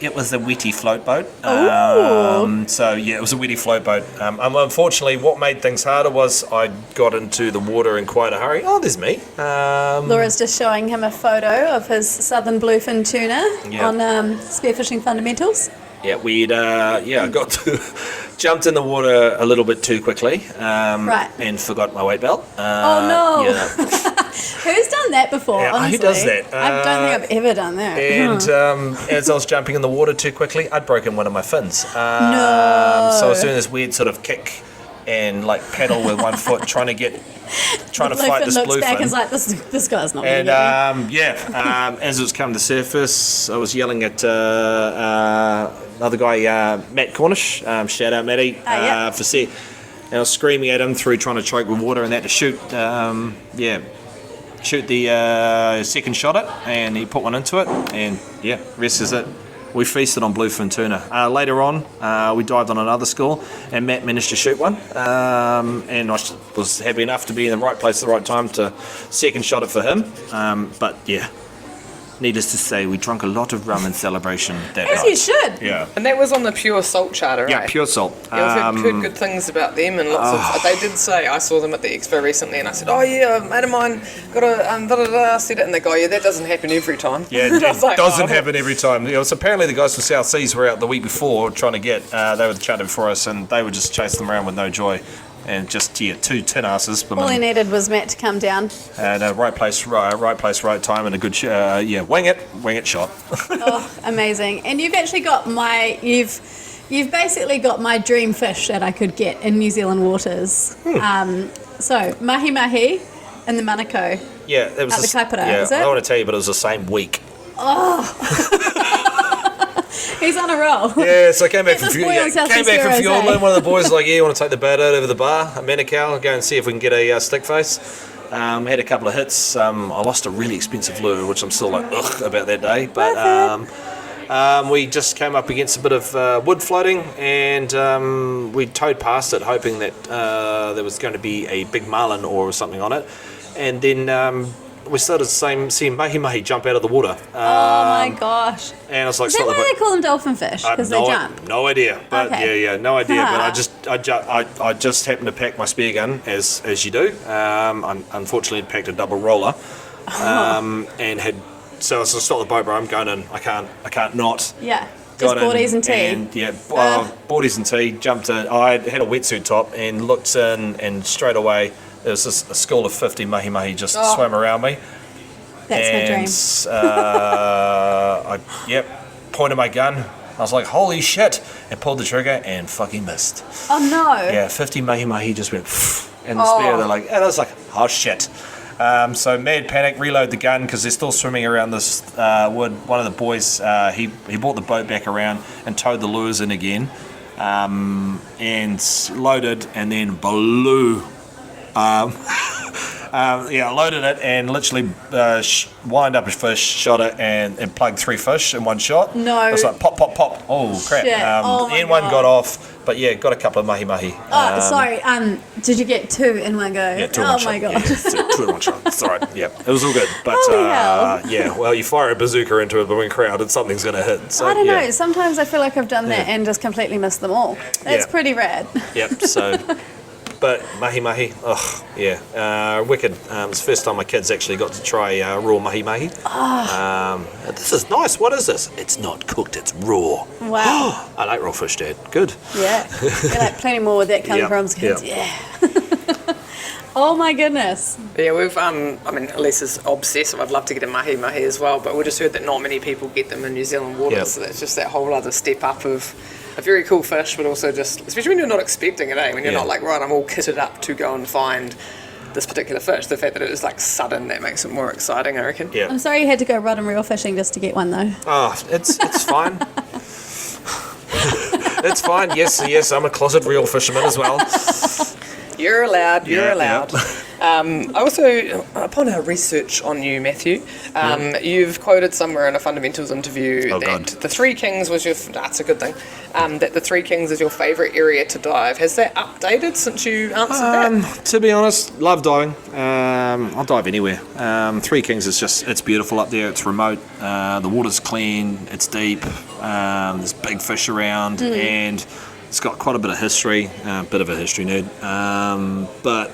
it was a wetty float boat. Ooh. It was a wetty float boat. Unfortunately, what made things harder was I got into the water in quite a hurry. Oh, there's me. Laura's just showing him a photo of his southern bluefin tuna on Spearfishing Fundamentals. Yeah, jumped in the water a little bit too quickly, and forgot my weight belt. Oh no! Yeah. Who's done that before? Yeah, honestly? who does that? I don't think I've ever done that. And as I was jumping in the water too quickly, I'd broken one of my fins. No. So I was doing this weird sort of kick and paddle with one foot, trying to fight this looks back bluefin. and is like, this guy's not And going to get me. as it was coming to the surface, I was yelling at another guy, Matt Cornish. Shout out, Matty, for set. And I was screaming at him through trying to choke with water and that to shoot the second shot at, and he put one into it, and rest is it. We feasted on bluefin tuna. Later on, we dived on another school, and Matt managed to shoot one. And I was happy enough to be in the right place at the right time to second shot it for him. Needless to say, we drank a lot of rum in celebration that As night. you should. Yeah. And that was on the pure salt charter, right? Yeah, pure salt. Yeah, I've heard good things about them, and lots of. They did say, I saw them at the expo recently, and I said, "Oh yeah, a mate of mine got a said it," and they go, "Yeah, that doesn't happen every time." Yeah, it I was like, doesn't happen every time. So apparently the guys from South Seas were out the week before trying to get. They were chatting for us, and they would just chase them around with no joy, and just two tin asses. All he needed was Matt to come down. And right place, right time, and a good wing it shot. Oh, amazing! And you've actually got you've basically got my dream fish that I could get in New Zealand waters. So mahi and the manako. Yeah, it was at the Kaipara, is it? I don't want to tell you, but it was the same week. He's on a roll. Yeah, so I came back from Spearo, Fiordland. One of the boys was like, you want to take the boat out over the bar at Manukau, go and see if we can get a stick face. Had a couple of hits. I lost a really expensive lure, which I'm still like, ugh, about that day. But we just came up against a bit of wood floating, and we towed past it, hoping that there was going to be a big marlin or something on it. And then we started seeing mahi jump out of the water. Oh my gosh. And I was like, is that why they call them dolphin fish? Because they jump? No idea. But okay. no idea. But I just happened to pack my spear gun, as you do. Unfortunately, I'd packed a double roller, and had so it's just not the boat, bro. I'm going in. I can't not. Yeah. Just boardies and tea. And boardies and tea. Jumped in. I had a wetsuit top and looked in, and straight away there was just a school of 50 mahi just swam around me. That's my dream. I pointed my gun. I was like, holy shit, and pulled the trigger and fucking missed. Oh no. Yeah, 50 mahi just went and the spear. They're like, and I was like, oh shit. So mad panic, reload the gun because they're still swimming around this wood. One of the boys, he brought the boat back around and towed the lures in again, and loaded and then blew. Loaded it and literally wind up a fish, shot it and plugged 3 fish in one shot. No. It was like pop, pop, pop. Oh crap. Shit. And one got off, but yeah, got a couple of mahi. Sorry. Did you get 2 in one go? Yeah, 2 in one shot. Oh my god. Yeah, 2 in one shot. It's alright. Yeah, it was all good. But Holy hell. yeah, well, you fire a bazooka into a balloon crowd and something's going to hit. So, I don't know. Sometimes I feel like I've done that and just completely missed them all. That's pretty rad. Yep. So. But mahi, oh yeah, wicked. It's the first time my kids actually got to try raw mahi. This is nice. What is this? It's not cooked. It's raw. Wow. I like raw fish, Dad. Good. Yeah. Feel like plenty more where that comes from. Kids. Yeah. Oh my goodness. Yeah, we've, Elisa's obsessive. I'd love to get a mahi as well, but we just heard that not many people get them in New Zealand waters, so that's just that whole other step up of a very cool fish, but also just, especially when you're not expecting it, when you're not like, right, I'm all kitted up to go and find this particular fish. The fact that it is like sudden, that makes it more exciting, I reckon. Yeah. I'm sorry you had to go rod and reel fishing just to get one though. Oh, it's fine. It's fine. Yes, I'm a closet reel fisherman as well. You're allowed. Yeah. I also, upon our research on you, Matthew, you've quoted somewhere in a fundamentals interview that the Three Kings was your. That's a good thing. That the Three Kings is your favourite area to dive. Has that updated since you answered that? To be honest, love diving. I'll dive anywhere. Three Kings is just, it's beautiful up there. It's remote. The water's clean. It's deep. There's big fish around, and it's got quite a bit of history. Bit of a history nerd, but.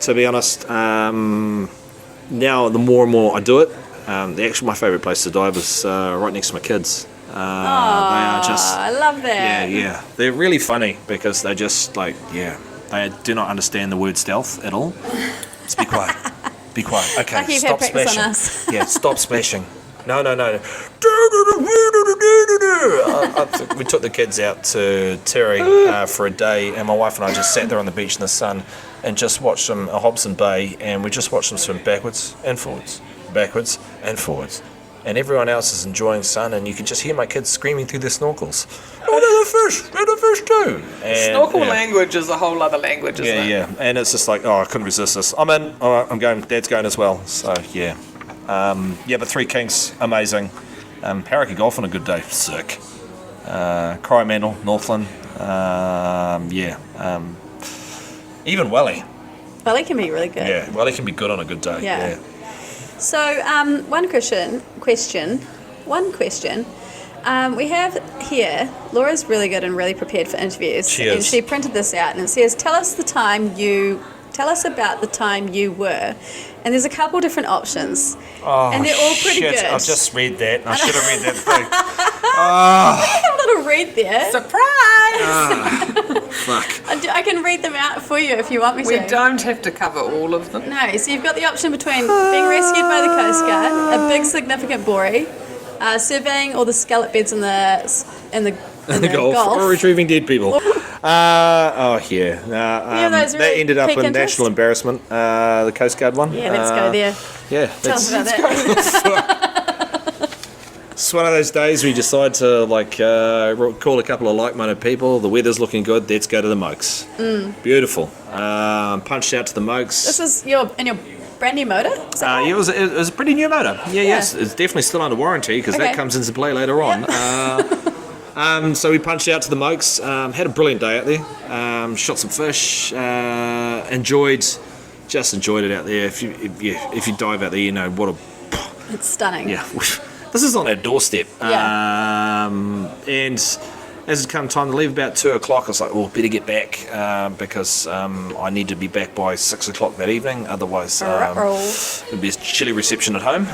To be honest, now the more and more I do it, my favourite place to dive is right next to my kids. They are just... I love that. Yeah. They're really funny because they just they do not understand the word stealth at all. Just be quiet. Be quiet. Okay, like stop splashing. On us. Yeah, stop splashing. No. We took the kids out to Terry for a day, and my wife and I just sat there on the beach in the sun and just watched them at Hobson Bay, and we just watched them swim backwards and forwards, and everyone else is enjoying the sun, and you can just hear my kids screaming through their snorkels. Oh, there's a fish too. And, snorkel language is a whole other language, isn't it? Yeah, and it's just like, I couldn't resist this. I'm in. All right, I'm going. Dad's going as well. So yeah. But Three Kings, amazing. Harrowby Golf on a good day, sick. Coromandel, Northland, even Welly. Welly can be really good. Yeah, Welly can be good on a good day. Yeah. So, one question. We have here, Laura's really good and really prepared for interviews. She is. And she printed this out, and it says, tell us about the time you were. And there's a couple different options. Oh, and they're all pretty good. I've just read that. I should have read that thing. I have a little read there. Surprise! Fuck. I can read them out for you if you want me to. We don't have to cover all of them. No, so you've got the option between being rescued by the Coast Guard, a big significant bory, surveying all the scallop beds in the Gulf. Or retrieving dead people. That ended up in national embarrassment, the Coast Guard one. Yeah, let's go there. Yeah, Tell us about that. It's one of those days we decide to call a couple of like-minded people. The weather's looking good. Let's go to the Mokes. Beautiful. Punched out to the Mokes. This is your brand new motor? Is that right? It was a pretty new motor. Yes, it's definitely still under warranty because that comes into play later on. So we punched out to the Mokes, had a brilliant day out there, shot some fish, enjoyed it out there. If you dive out there, you know what a... It's stunning. Yeah, this is on our doorstep. Yeah. And as it come time to leave about 2 o'clock, I was like, better get back because I need to be back by 6 o'clock that evening, otherwise it'll be a chilly reception at home.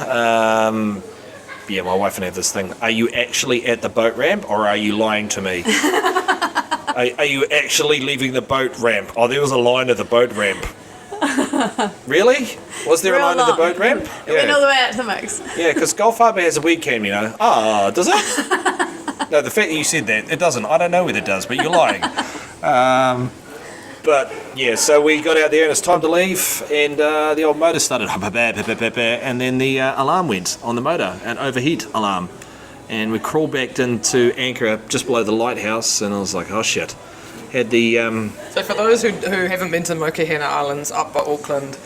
yeah, my wife and I have this thing. Are you actually at the boat ramp or are you lying to me? Are you actually leaving the boat ramp? Oh, there was a line at the boat ramp. Really? Was there a line at the boat ramp? It went all the way out to the mix. Yeah, because Golf Harbour has a weekend, you know. Ah, does it? No, the fact that you said that, it doesn't. I don't know whether it does, but you're lying. But yeah, so we got out there and it's time to leave, and the old motor started, and then the alarm went on the motor, an overheat alarm. And we crawled back into anchor just below the lighthouse, and I was like, oh shit. Had the... So for those who haven't been to Mokuhina Islands up by Auckland,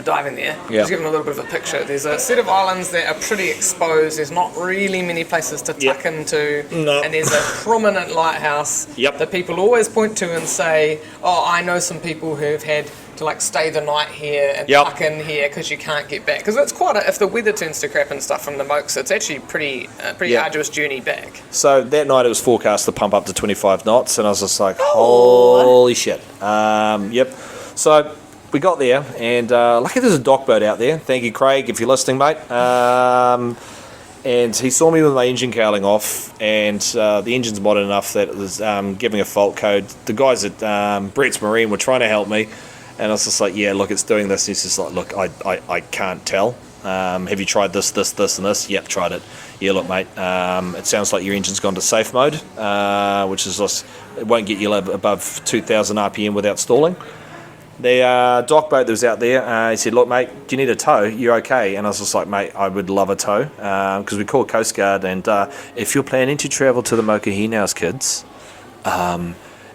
diving there, just giving a little bit of a picture. There's a set of islands that are pretty exposed. There's not really many places to tuck into, and there's a prominent lighthouse that people always point to and say, oh, I know some people who've had to like stay the night here and tuck in here because you can't get back. Because it's quite if the weather turns to crap and stuff from the Mokes, it's actually pretty arduous journey back. So that night it was forecast to pump up to 25 knots, and I was just like, holy shit. So we got there, and lucky there's a dock boat out there. Thank you, Craig, if you're listening, mate. And he saw me with my engine cowling off, and the engine's modern enough that it was giving a fault code. The guys at Brett's Marine were trying to help me, and I was just like, yeah, look, it's doing this. He's just like, look, I can't tell. Have you tried this, and this? Yep, tried it. Yeah, look, mate, it sounds like your engine's gone to safe mode, which is just, it won't get you above 2,000 RPM without stalling. The dock boat that was out there, he said, look, mate, do you need a tow? You're okay. And I was just like, mate, I would love a tow, because we called Coast Guard, and if you're planning to travel to the Mokuhina's, kids,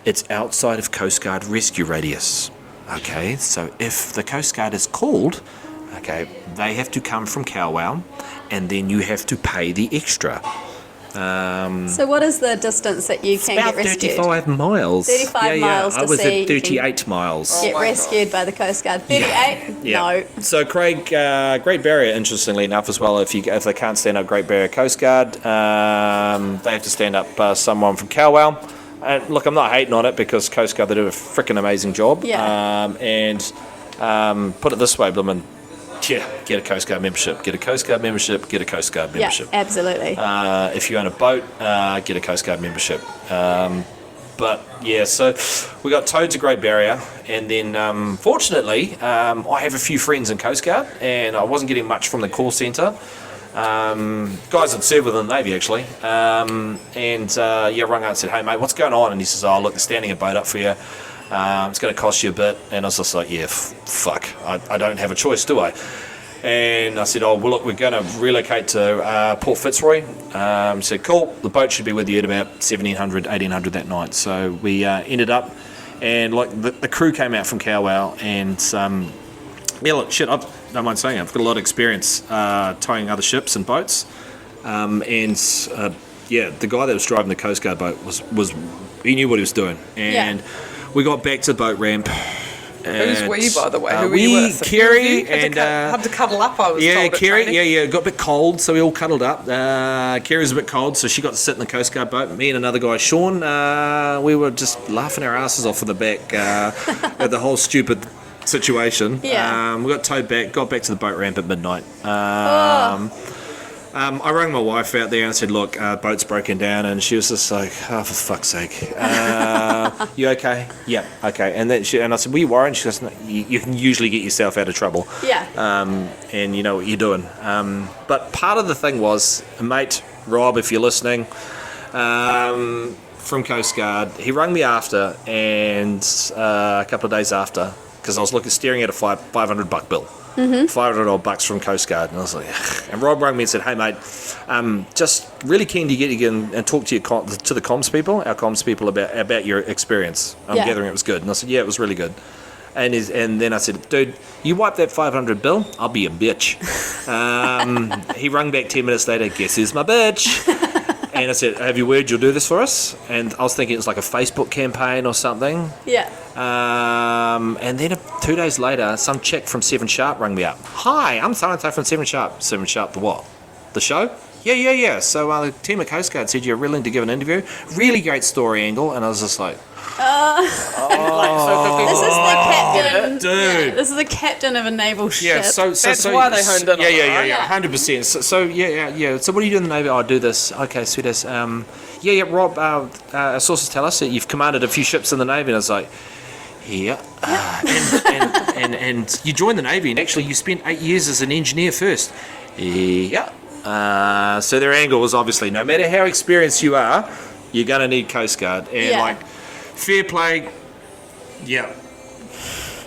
it's outside of Coast Guard rescue radius. Okay, so if the Coast Guard is called, okay, they have to come from Kaio, and then you have to pay the extra. So what is the distance that you can get rescued? About 35 miles. 35 miles to I was see at 38 miles. Get rescued by the Coast Guard. 38? No. So Craig, Great Barrier, interestingly enough as well, if they can't stand up Great Barrier Coast Guard, they have to stand up someone from Kaio. And look, I'm not hating on it because Coast Guard, they do a freaking amazing job. Yeah. Put it this way, Bloomin', get a Coast Guard membership. Get a Coast Guard membership. Get a Coast Guard membership. Yeah, absolutely. If you own a boat, get a Coast Guard membership. But yeah, so we got towed to Great Barrier, and then fortunately, I have a few friends in Coast Guard, and I wasn't getting much from the call centre. Guys that serve within the Navy actually, rung out and said, hey mate, what's going on? And he says, oh look, they're standing a boat up for you. It's going to cost you a bit. And I was just like, yeah, fuck, I don't have a choice, do I? And I said, oh well look, we're going to relocate to Port Fitzroy. Said, cool, the boat should be with you at about 1700, 1800 that night. So we ended up, and like the crew came out from Kaio, and look, shit, I don't mind saying it, I've got a lot of experience towing other ships and boats, the guy that was driving the Coast Guard boat was he knew what he was doing, and we got back to the boat ramp. Who's we, by the way? Who were you with? Kerry, and had to cuddle up. I was told Kerry. It got a bit cold, so we all cuddled up. Kerry's a bit cold, so she got to sit in the Coast Guard boat. Me and another guy, Sean, we were just laughing our asses off in the back at the whole stupid situation. We got towed back, got back to the boat ramp at midnight. I rang my wife out there and said, look, boat's broken down, and she was just like, oh, for fuck's sake. You okay? Yeah, okay. And then I said, were you worried? She goes, no, you can usually get yourself out of trouble. Yeah. And you know what you're doing. But part of the thing was, mate, Rob, if you're listening, from Coast Guard, he rang me after, and a couple of days after, because I was staring at a $500 bill. $500 from Coast Guard, and I was like, ugh. And Rob rang me and said, hey mate, just really keen to get you in and talk to the comms people, our comms people, about your experience. I'm gathering it was good. And I said, yeah, it was really good. And then I said, dude, you wipe that 500 bill, I'll be a bitch. He rang back 10 minutes later, guess who's my bitch? And I said, have you word you'll do this for us? And I was thinking it was like a Facebook campaign or something. Yeah. And then 2 days later, some chick from 7 Sharp rang me up. Hi, I'm so-and-so from 7 Sharp. 7 Sharp, the what? The show? Yeah. So the team of Coast Guard said you're willing to give an interview. Really great story angle, and I was just like, This is the captain. dude. Yeah, this is the captain of a naval ship. Yeah, so That's why they honed in on it, Yeah, 100%. So yeah. So what do you do in the Navy? I do this. Okay, sweet as. Rob, our sources tell us that you've commanded a few ships in the Navy, and I was like, yeah. And you joined the Navy, and actually you spent 8 years as an engineer first. Yeah. So their angle was obviously, no matter how experienced you are, you're going to need Coast Guard. And fair play, yeah.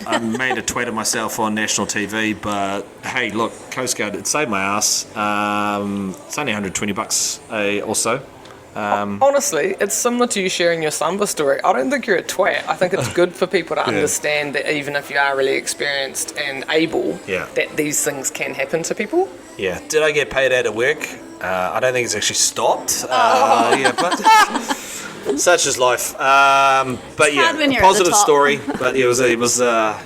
I made a tweet of myself on national TV, but hey, look, Coast Guard, it saved my ass. It's only $120 or so. Honestly, it's similar to you sharing your Samba story. I don't think you're a twat. I think it's good for people to understand that even if you are really experienced and able, that these things can happen to people. Yeah. Did I get paid out of work? I don't think it's actually stopped. But such is life. But yeah, a positive story. But it was tell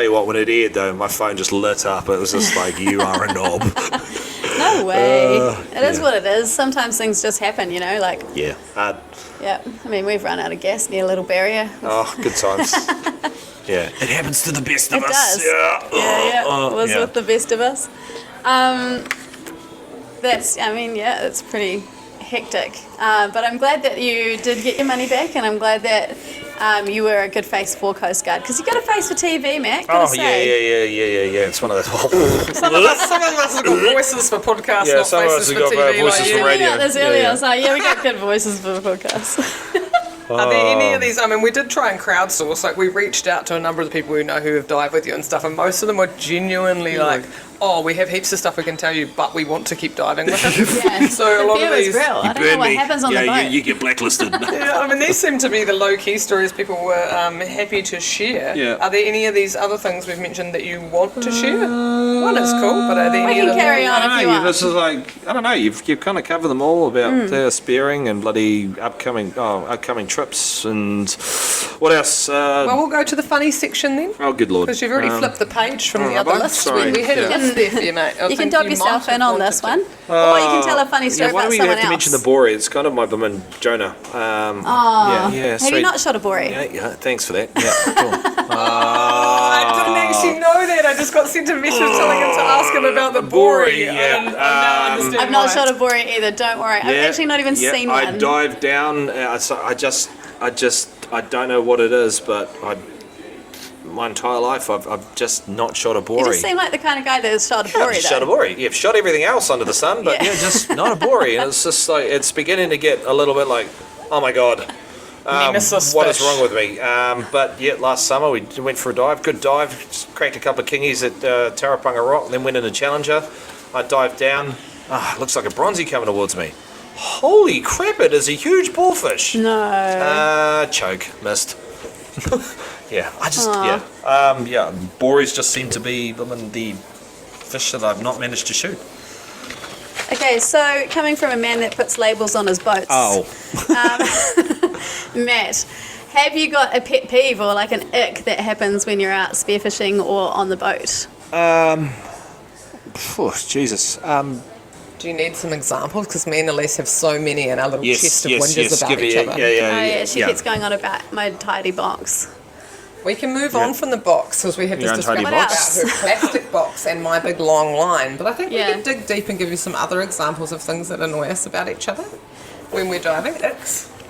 you what, when it aired though, my phone just lit up. It was just like, you are a knob. No way. It is what it is. Sometimes things just happen, like... Yeah. Yeah. I mean, we've run out of gas near Little Barrier. Oh, good times. Yeah. It happens to the best of us. It does. Yeah. It was with the best of us. It's pretty hectic. But I'm glad that you did get your money back, and I'm glad that you were a good face for Coast Guard, because you got a face for TV, Matt. Yeah. It's one of those. Some of us have got voices for podcasts, not faces for TV. Voices for radio. I was like, we got good voices for podcasts. Are there any of these? I mean, we did try and crowdsource. Like, we reached out to a number of the people we know who have dived with you and stuff, and most of them were genuinely like, "Oh, we have heaps of stuff we can tell you, but we want to keep diving with it." Yeah. So a lot of these, real. I don't know what happens on the boat. You get blacklisted. Yeah, I mean, these seem to be the low-key stories people were happy to share. Yeah. Are there any of these other things we've mentioned that you want to share? One is cool, but are there any of them? We can carry on if you want. This is like, I don't know, you've kind of covered them all about spearing and bloody upcoming trips and what else? Well, we'll go to the funny section then. Oh, good lord. Because you've already flipped the page from the other list. Sorry. We had a list there for you, mate. You can dob yourself in on this one. Or you can tell a funny story about someone else. Why don't we have to mention the Bori? It's kind of my blooming Jonah. Have you not shot a Bori? Yeah, thanks for that. Yeah, cool. I didn't actually know that. I just got sent a message telling him to ask him about the Bori. Yeah. I've not shot a Bori either, don't worry. I've actually not even seen one. I dived down. I don't know what it is, but my entire life I've just not shot a Bori. You just seem like the kind of guy that has shot a Bori, though. Shot a Bori. Yeah, shot everything else under the sun, but just not a Bori. And it's just like, it's beginning to get a little bit like, oh my god, what is wrong with me? But yeah, last summer we went for a dive, good dive, just cracked a couple of kingies at Tarapunga Rock, then went in a Challenger. I dived down, looks like a bronzy coming towards me. Holy crap, it is a huge bullfish. No. Choke, missed. Boris just seem to be the fish that I've not managed to shoot. Okay, so coming from a man that puts labels on his boats. Matt, have you got a pet peeve or like an ick that happens when you're out spearfishing or on the boat? Jesus. Do you need some examples? Because me and Elise have so many in our little chest of whinges about each other. She keeps going on about my tidy box. We can move on from the box because we have this discussion about her plastic box and my big long line. But I think we can dig deep and give you some other examples of things that annoy us about each other when we're diving.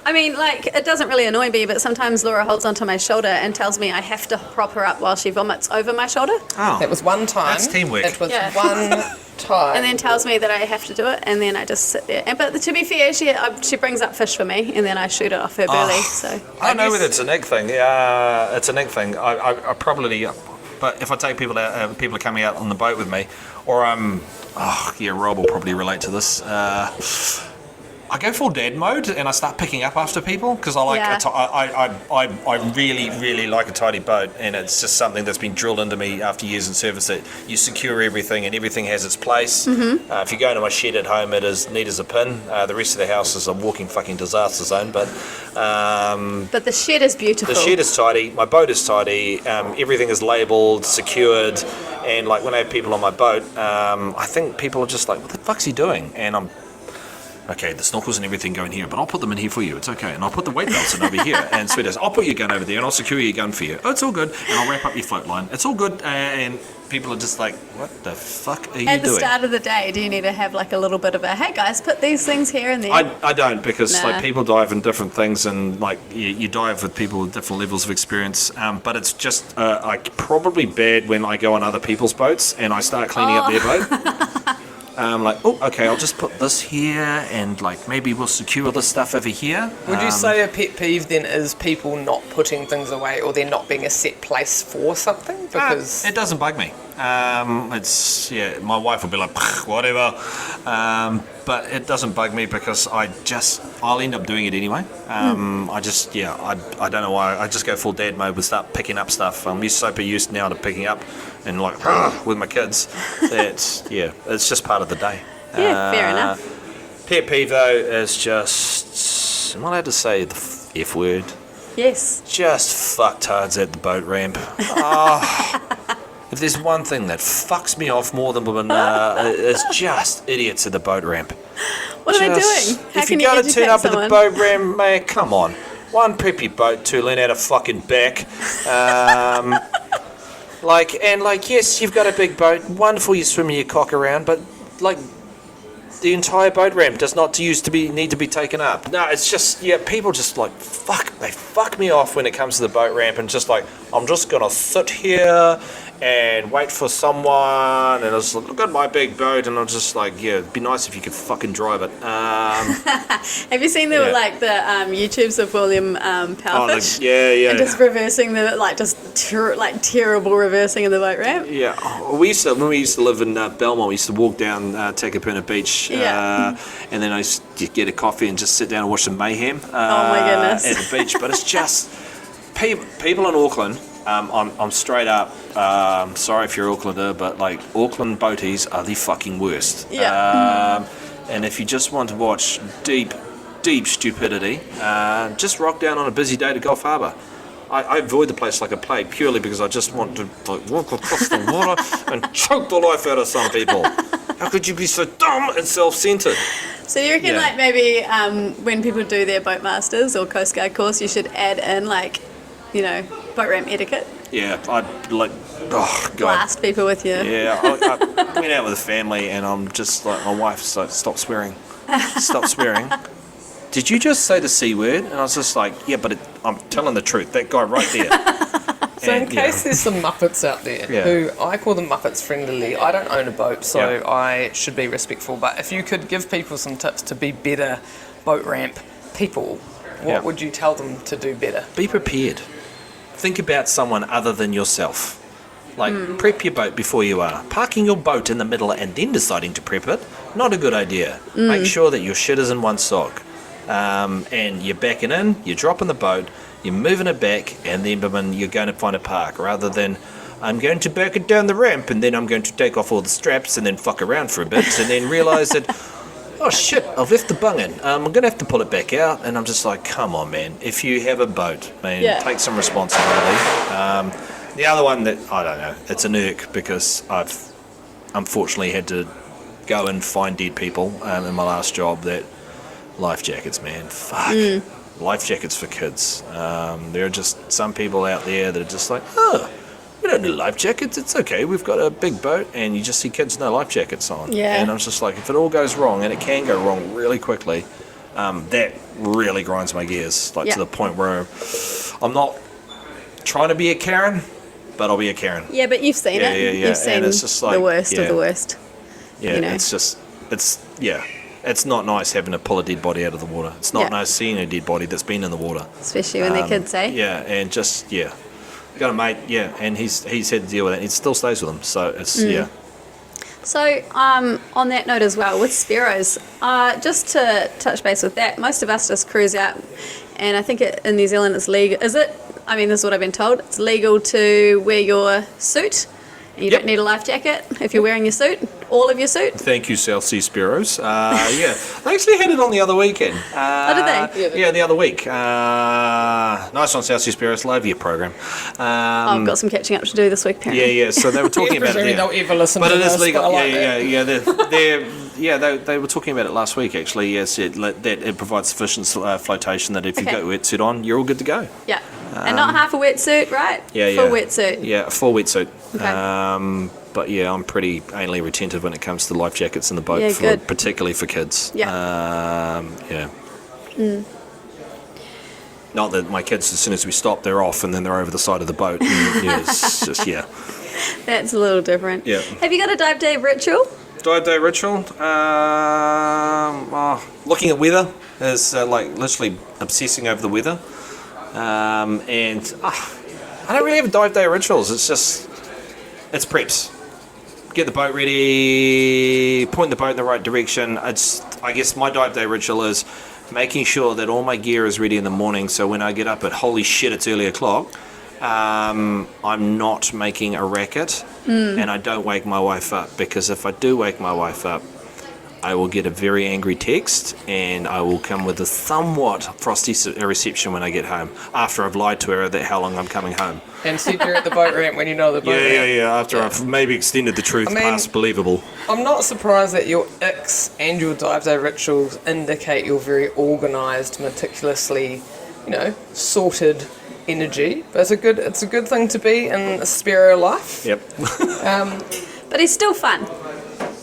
I mean, like, it doesn't really annoy me, but sometimes Laura holds onto my shoulder and tells me I have to prop her up while she vomits over my shoulder. Oh, that was one time. That's teamwork. It was one time. And then tells me that I have to do it, and then I just sit there. But to be fair, she brings up fish for me, and then I shoot it off her belly. So I don't know whether it's a Nick thing. It's a Nick thing. I probably, but if I take people out, people are coming out on the boat with me, or Rob will probably relate to this. I go full dad mode and I start picking up after people because I like I really, really like a tidy boat, and it's just something that's been drilled into me after years in service that you secure everything and everything has its place. If you go into my shed at home, it is neat as a pin. The rest of the house is a walking fucking disaster zone, but the shed is beautiful. the shed is tidy, my boat is tidy, everything is labelled, secured, and like when I have people on my boat, I think people are just like, what the fuck's he doing? And I'm okay, the snorkels and everything go in here, but I'll put them in here for you. It's okay. And I'll put the weight belts in over here. And sweet as, I'll put your gun over there and I'll secure your gun for you. Oh, it's all good. And I'll wrap up your float line. It's all good. And people are just like, what the fuck are you doing? At the start of the day, do you need to have like a little bit of a, hey guys, put these things here and there? I don't, because like people dive in different things, and like you dive with people with different levels of experience. But it's just like probably bad when I go on other people's boats and I start cleaning up their boat. Like, oh, okay, I'll just put this here, and like maybe we'll secure this stuff over here. Would you say a pet peeve then is people not putting things away, or there not being a set place for something? Because it doesn't bug me. It's my wife will be like, whatever, but it doesn't bug me because I'll end up doing it anyway. I don't know why. I just go full dad mode and start picking up stuff. I'm super used now to picking up and like with my kids. It's just part of the day. Yeah, fair enough. Pet peeve though is just, am I allowed to say the F word? Yes. Just fucktards at the boat ramp. If there's one thing that fucks me off more than women, it's just idiots at the boat ramp. What are they doing? How if can you're you going to turn up someone? at the boat ramp, man, come on. One, prep your boat. Two, learn how to fucking back. Yes, you've got a big boat. Wonderful, you're swimming your cock around, but like, the entire boat ramp does not need to be taken up. No, it's just, people just like, they fuck me off when it comes to the boat ramp, and just like, I'm just going to sit here and wait for someone, and it's like, look at my big boat, and I'm just like, it'd be nice if you could fucking drive it. Have you seen the YouTubes of William Powerfish? And just reversing terrible reversing in the boat ramp. Yeah, when we used to live in Belmont, we used to walk down Takapuna Beach, and then I used to get a coffee and just sit down and watch some mayhem. Oh my goodness! At the beach, but it's just people in Auckland. I'm straight up. Sorry if you're Aucklander, but like Auckland boaties are the fucking worst. Yeah. And if you just want to watch deep stupidity, just rock down on a busy day to Gulf Harbour. I avoid the place like a plague purely because I just want to like walk across the water and choke the life out of some people. How could you be so dumb and self-centered? So you reckon like maybe when people do their boat masters or Coast Guard course, you should add in like, boat ramp etiquette? Yeah, I'd like, oh God. Blast people with you. Yeah, I went out with a family and I'm just like, my wife's like, stop swearing. Stop swearing. Did you just say the C word? And I was just like, yeah, but I'm telling the truth. That guy right there. So in case there's some Muppets out there who I call them Muppets friendly, I don't own a boat, so I should be respectful. But if you could give people some tips to be better boat ramp people, what would you tell them to do better? Be prepared. Think about someone other than yourself. Like, prep your boat before you are. Parking your boat in the middle and then deciding to prep it, not a good idea. Make sure that your shit is in one sock. And you're backing in, you're dropping the boat, you're moving it back, and then you're going to find a park, rather than I'm going to back it down the ramp and then I'm going to take off all the straps and then fuck around for a bit and then realise that, oh shit, I've left the bung in. I'm going to have to pull it back out. And I'm just like, come on, man. If you have a boat, man, take some responsibility. The other one that, I don't know, it's an irk because I've unfortunately had to go and find dead people in my last job. That life jackets, man. Fuck. Life jackets for kids. There are just some people out there that are just like, we don't need life jackets. It's okay. We've got a big boat, and you just see kids no life jackets on. Yeah. And I'm just like, if it all goes wrong, and it can go wrong really quickly, that really grinds my gears, to the point where I'm not trying to be a Karen, but I'll be a Karen. Yeah, but you've seen it. Yeah. You've seen it's just like, the worst of the worst. Yeah, it's not nice having to pull a dead body out of the water. It's not nice seeing a dead body that's been in the water. Especially when they're kids, eh? Yeah, and just, I got a mate, and he's had to deal with it. He still stays with him, so it's, So, on that note as well, with Spearos, just to touch base with that, most of us just cruise out, and I think in New Zealand it's legal. Is it? I mean, this is what I've been told. It's legal to wear your suit. You don't need a life jacket if you're wearing your suit, all of your suit. Thank you, South Sea Spearos. Yeah, they actually had it on the other weekend. Oh, did they? Yeah, the other week. Nice one, South Sea Spearos. Love your program. I've got some catching up to do this week, apparently. Yeah. So they were talking about it. Presuming they'll ever listen But to it is this, legal. but I like They were talking about it last week. Actually, yes, that it provides sufficient flotation that if you got a wetsuit on, you're all good to go. Yeah, and not half a wetsuit, right? Yeah, Full wetsuit. Yeah, a full wetsuit. Okay. But yeah, I'm pretty anally retentive when it comes to life jackets in the boat, Yeah, good. particularly for kids. Yeah. Not that my kids, as soon as we stop, they're off and then they're over the side of the boat. And, yeah, it's just, yeah. That's a little different. Yeah. Have you got a dive day ritual? Dive day ritual? Looking at weather is like literally obsessing over the weather. And I don't really have dive day rituals. It's preps. Get the boat ready, point the boat in the right direction. I guess my dive day ritual is making sure that all my gear is ready in the morning, so when I get up at holy shit it's early o'clock, I'm not making a racket and I don't wake my wife up, because if I do wake my wife up, I will get a very angry text and I will come with a somewhat frosty reception when I get home, after I've lied to her that how long I'm coming home. And said you're at the boat ramp when you know the boat ramp. Yeah, after I've maybe extended the truth past believable. I'm not surprised that your icks and your dive day rituals indicate your very organised, meticulously, sorted energy. But it's a good thing to be in a Spearo life. Yep. But he's still fun.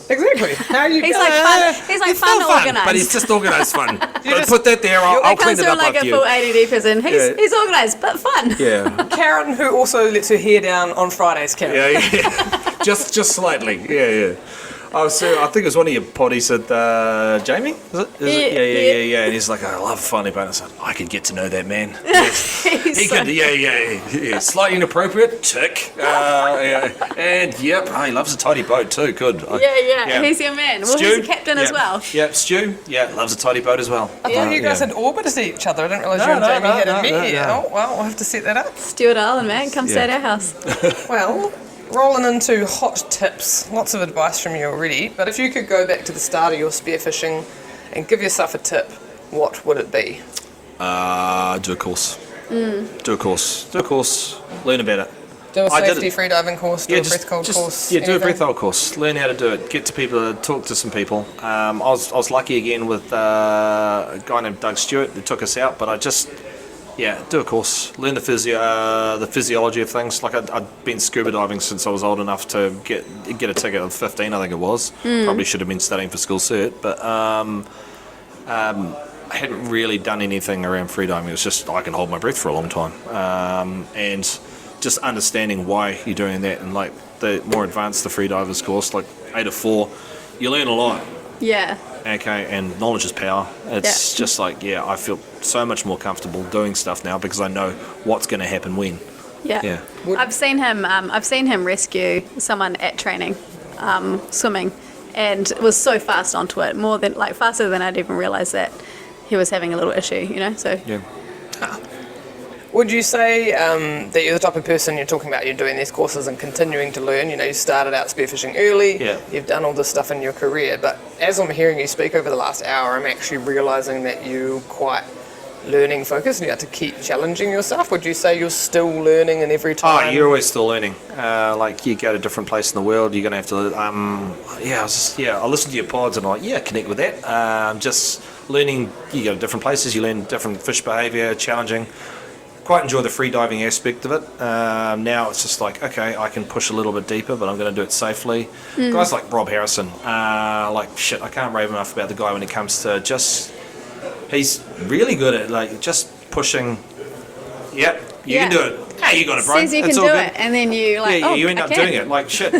Exactly. How you He's like fun. He's like It's fun still fun, organised. but he's just organised fun. just- Put that there, I'll That clean comes it from up like after a you. full ADD person. He's organised, but fun. Yeah. Karen, who also lets her hair down on Fridays, Karen. Yeah. just slightly. Yeah. Oh, so I think it was one of your potties at Jamie, is it? Yeah. And he's like, I love funny boat. I said, I could get to know that man. Yes. He could, yeah. Slightly inappropriate, tick. And yep, he loves a tidy boat too. Good. Yeah. He's your man. Well, Stu, he's a captain as well. Yeah, Stu, loves a tidy boat as well. I thought you guys had orbited each other. I didn't realise you and Jamie hadn't met yet. no. Oh, well, we'll have to set that up. Stuart Island, man. Come stay at our house. Well, rolling into hot tips, lots of advice from you already, but if you could go back to the start of your spearfishing and give yourself a tip, what would it be? Do a course. Do a course. Learn about it. Do a I did safety it. freediving course, do a breath hold course. Yeah, do a anything? breath hold course. Learn how to do it. Get to people, talk to some people. I was lucky again with a guy named Doug Stewart who took us out, but I just... Yeah, do a course. Learn the physiology of things. Like I'd been scuba diving since I was old enough to get a ticket at 15, I think it was. Probably should have been studying for school cert, but I hadn't really done anything around freediving. It was just I can hold my breath for a long time, and just understanding why you're doing that. And like the more advanced the freedivers course, like 8 or 4, you learn a lot. Yeah. Okay, and knowledge is power. It's just like, I feel so much more comfortable doing stuff now because I know what's going to happen when. Yeah. I've seen him rescue someone at training, swimming, and was so fast onto it, faster than I'd even realised that he was having a little issue, so. Yeah. Would you say that you're the type of person you're talking about, you're doing these courses and continuing to learn? You started out spearfishing early, you've done all this stuff in your career, but as I'm hearing you speak over the last hour, I'm actually realising that you're quite learning focused and you have to keep challenging yourself. Would you say you're still learning in every time? Oh, you're always still learning. Like you go to a different place in the world, you're going to have to, I listen to your pods and I'm like, connect with that. Just learning, you go to different places, you learn different fish behaviour, challenging. Quite enjoy the free diving aspect of it. Now it's just like, okay, I can push a little bit deeper, but I'm going to do it safely. Guys like Rob Harrison, I can't rave enough about the guy when it comes to he's really good at just pushing. Yep, you can do it. Hey, you got it, bro. Says you can do it, and then you you end up doing it. Like shit.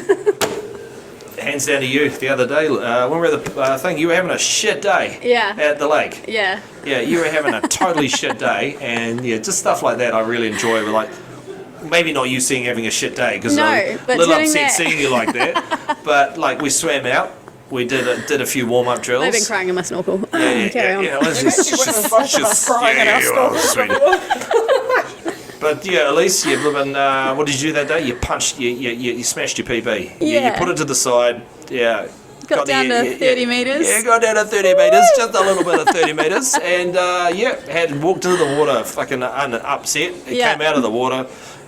Hands down to you the other day. When we were at the thing, you were having a shit day. Yeah. At the lake. Yeah. Yeah, you were having a totally shit day, and just stuff like that I really enjoy. We're like, maybe not you having a shit day, because No, I'm a but little doing upset that- seeing you like that. But like we swam out, we did a few warm up drills. I've been crying in my snorkel. Yeah, Carry on. it was just, Both of us crying in our sweet. But yeah, Elise, you've been, what did you do that day? You punched, you smashed your PB. You Yeah. put it to the side. Yeah. Got down to 30 metres. Yeah, got down to 30 metres, just a little bit of 30 metres, and had walked into the water, fucking upset. It Yeah. came out of the water,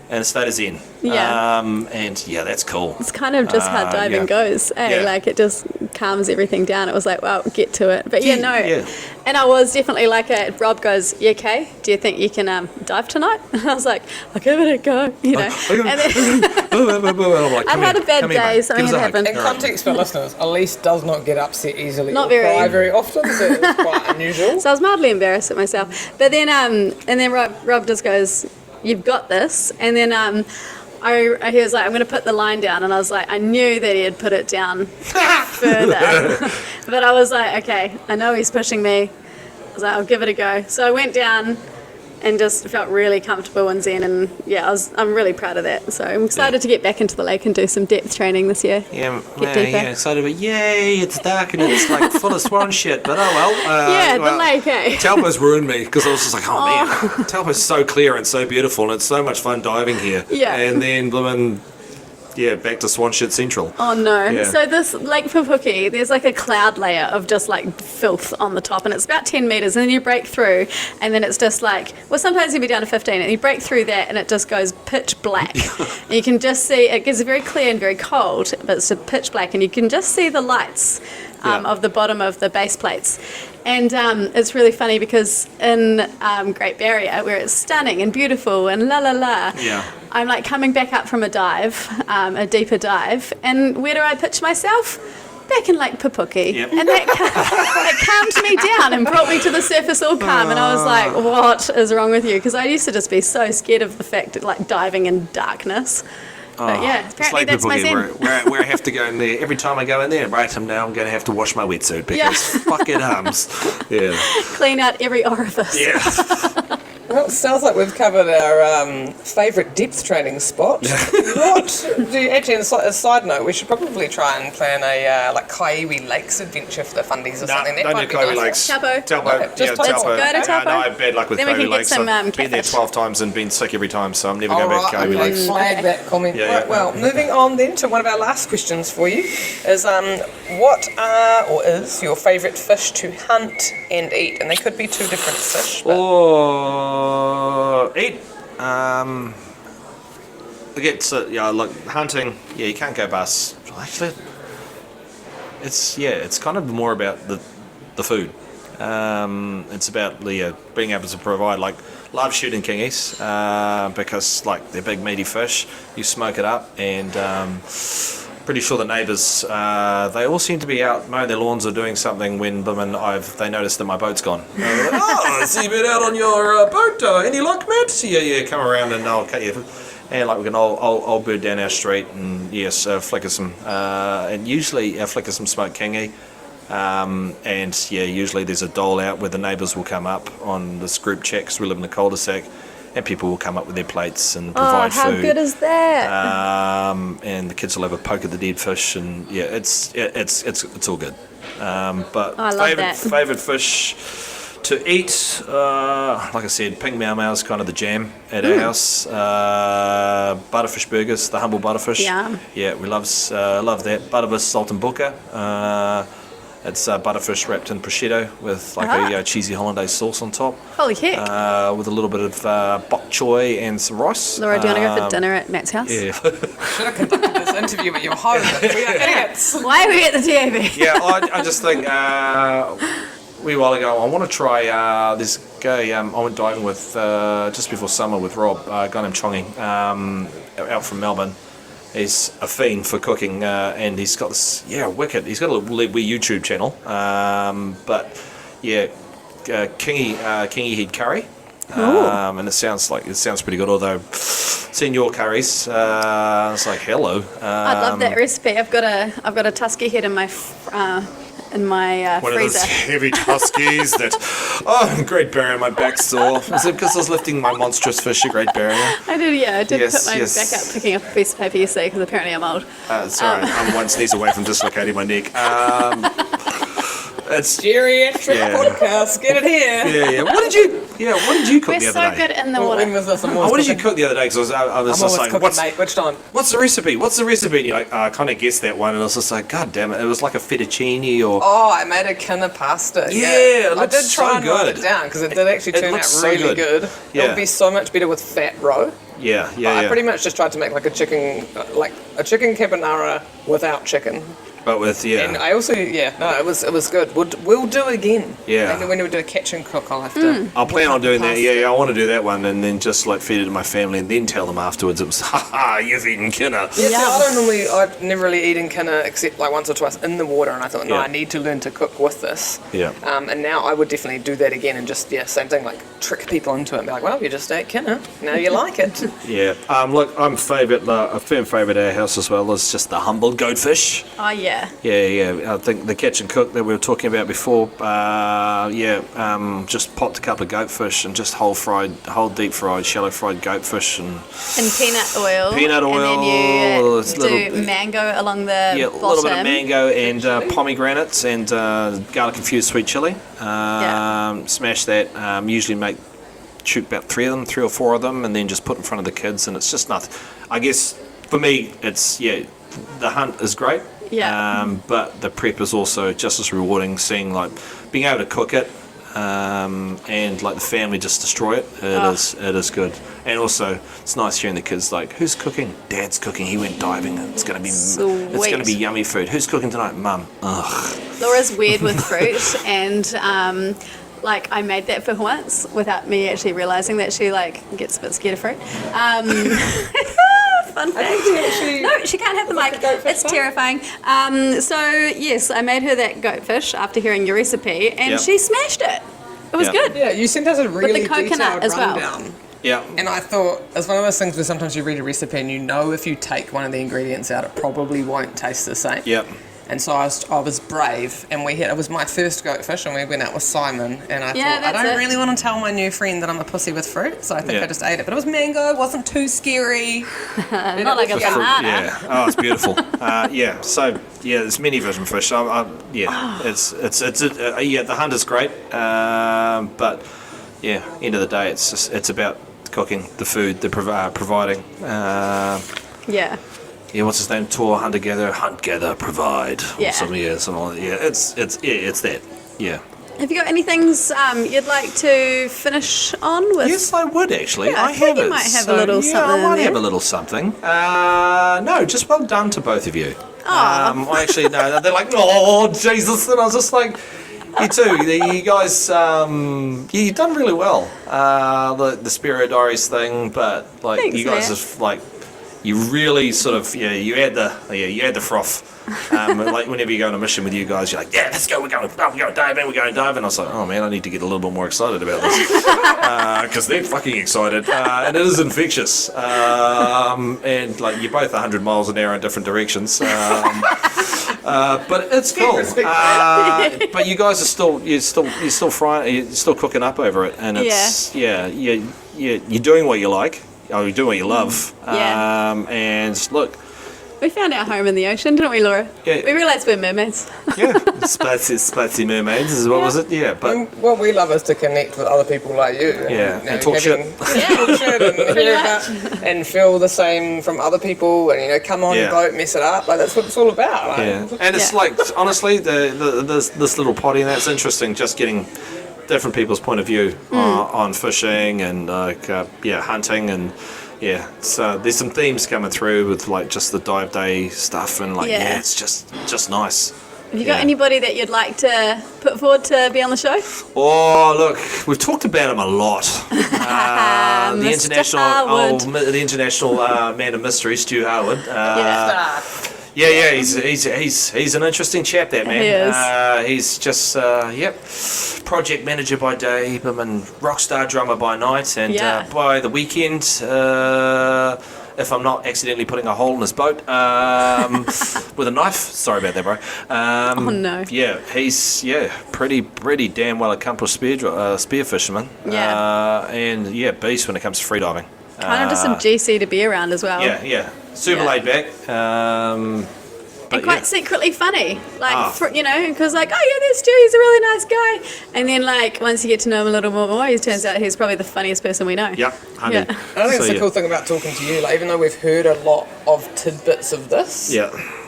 and it stayed as in. Yeah. And yeah, that's cool. It's kind of just how diving yeah. goes, eh? Yeah. Like, it just calms everything down. It was like, well, get to it. But yeah, no. Yeah. And I was definitely like, Rob goes, you okay? Do you think you can dive tonight? And I was like, I'll give it a go, you know. And then I've had a bad day, something had happened. In context for listeners, Elise does not get upset easily. Not or very. cry very often, so it's quite unusual. So I was mildly embarrassed at myself. But then, Rob just goes, you've got this. And then he was like, I'm going to put the line down. And I was like, I knew that he had put it down further. But I was like, okay, I know he's pushing me. I was like, I'll give it a go. So I went down and just felt really comfortable and zen. And yeah, I'm really proud of that. So I'm excited to get back into the lake and do some depth training this year. Yeah, Get deeper. yeah, excited, but yay, it's dark and it's like full of swan shit, but oh well. Yeah, the lake, eh? Taupo's ruined me, because I was just like, oh man, Taupo's so clear and so beautiful, and it's so much fun diving here. Yeah. And then, back to swan shit central. Oh no. Yeah. So this Lake Pupuki, there's like a cloud layer of just like filth on the top, and it's about 10 metres, and then you break through, and then it's just like, well, sometimes you'll be down to 15, and you break through that and it just goes pitch black. And you can just see, it gets very clear and very cold, but it's a pitch black, and you can just see the lights of the bottom of the base plates. And it's really funny because in Great Barrier, where it's stunning and beautiful and la la la, I'm like coming back up from a dive, a deeper dive, and where do I pitch myself? Back in Lake Pupuki. Yep. And that calmed me down and brought me to the surface all calm. And I was like, what is wrong with you? Because I used to just be so scared of the fact that like diving in darkness. But yeah, apparently that's my zen. Where I have to go in there. Every time I go in there, right, now I'm going to have to wash my wetsuit, because fuck it arms. Yeah. Clean out every orifice. Yeah. Well, it sounds like we've covered our favourite depth training spot. Actually, a side note, we should probably try and plan a Kaio Lakes adventure for the fundies or something. That Don't might do be Kaio nice. Lakes. Taupo. Taupo. Just Yeah, let's Taupo. go to Taupo. No, I have bad luck with Then we Kaio can get Lakes. some, I've been there catfish. 12 times and been sick every time, so I'm never All going back right, to Kaio okay, Lakes. flag that comment. Yeah, Right, well, moving on then to one of our last questions for you is what are or is your favourite fish to hunt and eat? And they could be two different fish. But Eat. Again, so look, hunting. Yeah, you can't go bust. Actually, it's kind of more about the food. It's about being able to provide, like, love shooting kingies because like they're big meaty fish. You smoke it up, and pretty sure the neighbours they all seem to be out mowing their lawns or doing something when they notice that my boat's gone. Like, oh, I see you've been out on your boat. Any luck, mate? Yeah, come around and I'll cut you. And like we can old bird down our street, and yes, flicker some, and usually flicker some smoked kingy. And yeah, usually there's a dole out where the neighbours will come up on this group chat, because we live in a cul-de-sac, and people will come up with their plates and provide how food. good is that? And the kids will have a poke at the dead fish, and yeah, it's all good. But I love that. favourite fish to eat, like I said, pink mau mau is kind of the jam at our house. Butterfish burgers, the humble butterfish. Yum. Yeah, we love that. Butterfish salt and buka. It's butterfish wrapped in prosciutto with like a cheesy hollandaise sauce on top. Holy heck. With a little bit of bok choy and some rice. Laura, do you want to go for dinner at Matt's house? Yeah. should have conducted this interview at your home. We are idiots. Why are we at the TAB? Yeah, I just think a wee while ago I want to try this guy. I went diving with just before summer with Rob, a guy named Chongi, out from Melbourne. He's a fiend for cooking, and he's got this wicked. He's got a wee YouTube channel, but yeah, kingy head curry. And it sounds pretty good. Although seeing your curries, it's like hello. I'd love that recipe. I've got a tusky head in my in my One of those freezer. heavy tuskies that, Great Barrier, my back's sore. Is it because I was lifting my monstrous fish at Great Barrier? I did Yes, put my yes. back up picking up a piece of paper yesterday because apparently I'm old. Sorry, I'm one sneeze away from dislocating my neck. It's Geriatric podcast, get it here. yeah. What did you cook We're the so other day? good in the When water. was this? What did you cook the other day? Because I was I'm just always like, cooking, mate. Which time? what's the recipe? What's the recipe? And you're like, I kind of guessed that one, and I was just like, God damn it! It was like a fettuccine or. Oh, I made a kinda pasta. Yeah, it I looked did try so and write good. it down because it did actually It turn looked out so really good. It Yeah. would be so much better with fat roe. Yeah. I pretty much just tried to make like a chicken carbonara without chicken. But with And I also, it was good. We'll do it again. Yeah. And then when we do a catch and cook, I'll have to. I'll plan on doing that. pasta. Yeah, I want to do that one, and then just like feed it to my family, and then tell them afterwards it was, you've eaten kinna. Yeah, see, I've never really eaten kinna except like once or twice in the water, and I thought, no, Yeah. I need to learn to cook with this. Yeah. And now I would definitely do that again, and just same thing, like trick people into it, and be like, well, you just ate kinna, now you like it. Yeah. Look, a firm favourite at our house as well is just the humbled goatfish. Oh yeah. Yeah. I think the catch and cook that we were talking about before. Just popped a couple of goatfish and just whole deep fried, shallow fried goatfish and And peanut oil. Peanut And oil, then you it's do little- mango along the a bottom. little bit of mango and pomegranates and garlic infused sweet chili. Smash that. Usually shoot about 3 or 4 of them, and then just put in front of the kids, and it's just nothing. I guess for me, it's the hunt is great. Yeah. But the prep is also just as rewarding. Seeing like being able to cook it, and like the family just destroy it. It is good. And also it's nice hearing the kids like, who's cooking? Dad's cooking. He went diving. It's gonna be yummy food. Who's cooking tonight? Mum. Ugh. Laura's weird with fruit, and like I made that for her once without me actually realizing that she like gets a bit scared of fruit. Fun fact. No, she can't have the mic. It's terrifying. So yes, I made her that goatfish after hearing your recipe, and Yep. she smashed it. It was Yep. good. Yeah, you sent us a really the coconut detailed as well. rundown. Yeah. And I thought, it's one of those things where sometimes you read a recipe and you know if you take one of the ingredients out, it probably won't taste the same. Yep. And so I was brave, and it was my first goatfish, and we went out with Simon, and I Yeah, thought, I that's don't it. really want to tell my new friend that I'm a pussy with fruit, so I think Yeah. I just ate it. But it was mango, it wasn't too scary. Not like a The fruit, banana. yeah. Oh, it's beautiful. So there's many vision fish. The hunt is great. But end of the day, it's about cooking the food, the providing. Yeah. What's his name? Tour, hunt together, provide. Yeah. Or something like that. Yeah, it's that. Yeah. Have you got any things you'd like to finish on with? Yes, I would actually. Yeah, I I thought have you it. might have a little I something might there. have a little something. No, just well done to both of you. I actually no. They're like, oh Jesus, and I was just like, you too. You guys, you've done really well. The Spearo Diaries thing, but like Thanks, you guys man. have like. You really sort of you add the froth. Like whenever you go on a mission with you guys, you're like, yeah, let's go. We're going diving. And I was like, oh man, I need to get a little bit more excited about this because they're fucking excited, and it is infectious. And like you're both 100 miles an hour in different directions. But it's cool. But you guys are you're still frying, you're still cooking up over it, and it's you're doing what you like. Oh, you're doing what you love. And look. We found our home in the ocean, didn't we, Laura? Yeah. We realised we're mermaids. Yeah, Spatzy Mermaids, what was it? Yeah, but What we love is to connect with other people like you. and talk shit. Talk shit and hear about and feel the same from other people, and come on your boat, mess it up. Like that's what it's all about. Like. Yeah, and it's like honestly, this little potty, and that's interesting. Just getting different people's point of view on fishing and hunting and. Yeah, so there's some themes coming through with like just the dive day stuff and like it's just nice. Have you got anybody that you'd like to put forward to be on the show? Oh, look, we've talked about him a lot. The international man of mystery, Stu Howard. He's an interesting chap, that man. He is. He's just project manager by day, and rock star drummer by night, and by the weekend, if I'm not accidentally putting a hole in his boat with a knife. Sorry about that, bro. Oh no. Yeah, he's pretty damn well accomplished spear fisherman. Yeah. And beast when it comes to freediving. Kind of just some GC to be around as well. Yeah. Super laid back. And quite secretly funny, because there's Stu, he's a really nice guy. And then once you get to know him a little more, he turns out he's probably the funniest person we know. Yeah, 100. I think it's the cool thing about talking to you. Even though we've heard a lot of tidbits of this,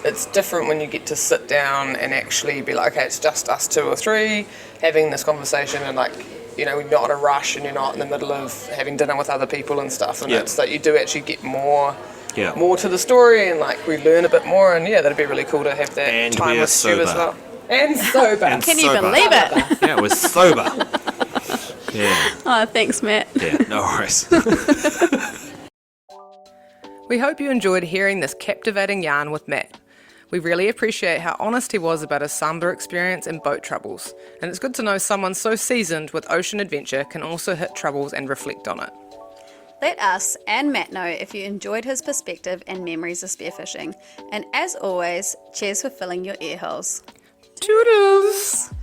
it's different when you get to sit down and actually be like, okay, it's just us two or three having this conversation, and we're not in a rush, and you're not in the middle of having dinner with other people and stuff. And it's that you do actually get more to the story, and we learn a bit more, and that'd be really cool to have that and time with Stu as well. And sober. Can you believe it? Yeah, we're sober. Yeah. Oh, thanks, Matt. Yeah, no worries. We hope you enjoyed hearing this captivating yarn with Matt. We really appreciate how honest he was about his Samba experience and boat troubles, and it's good to know someone so seasoned with ocean adventure can also hit troubles and reflect on it. Let us and Matt know if you enjoyed his perspective and memories of spearfishing. And as always, cheers for filling your ear holes. Toodles!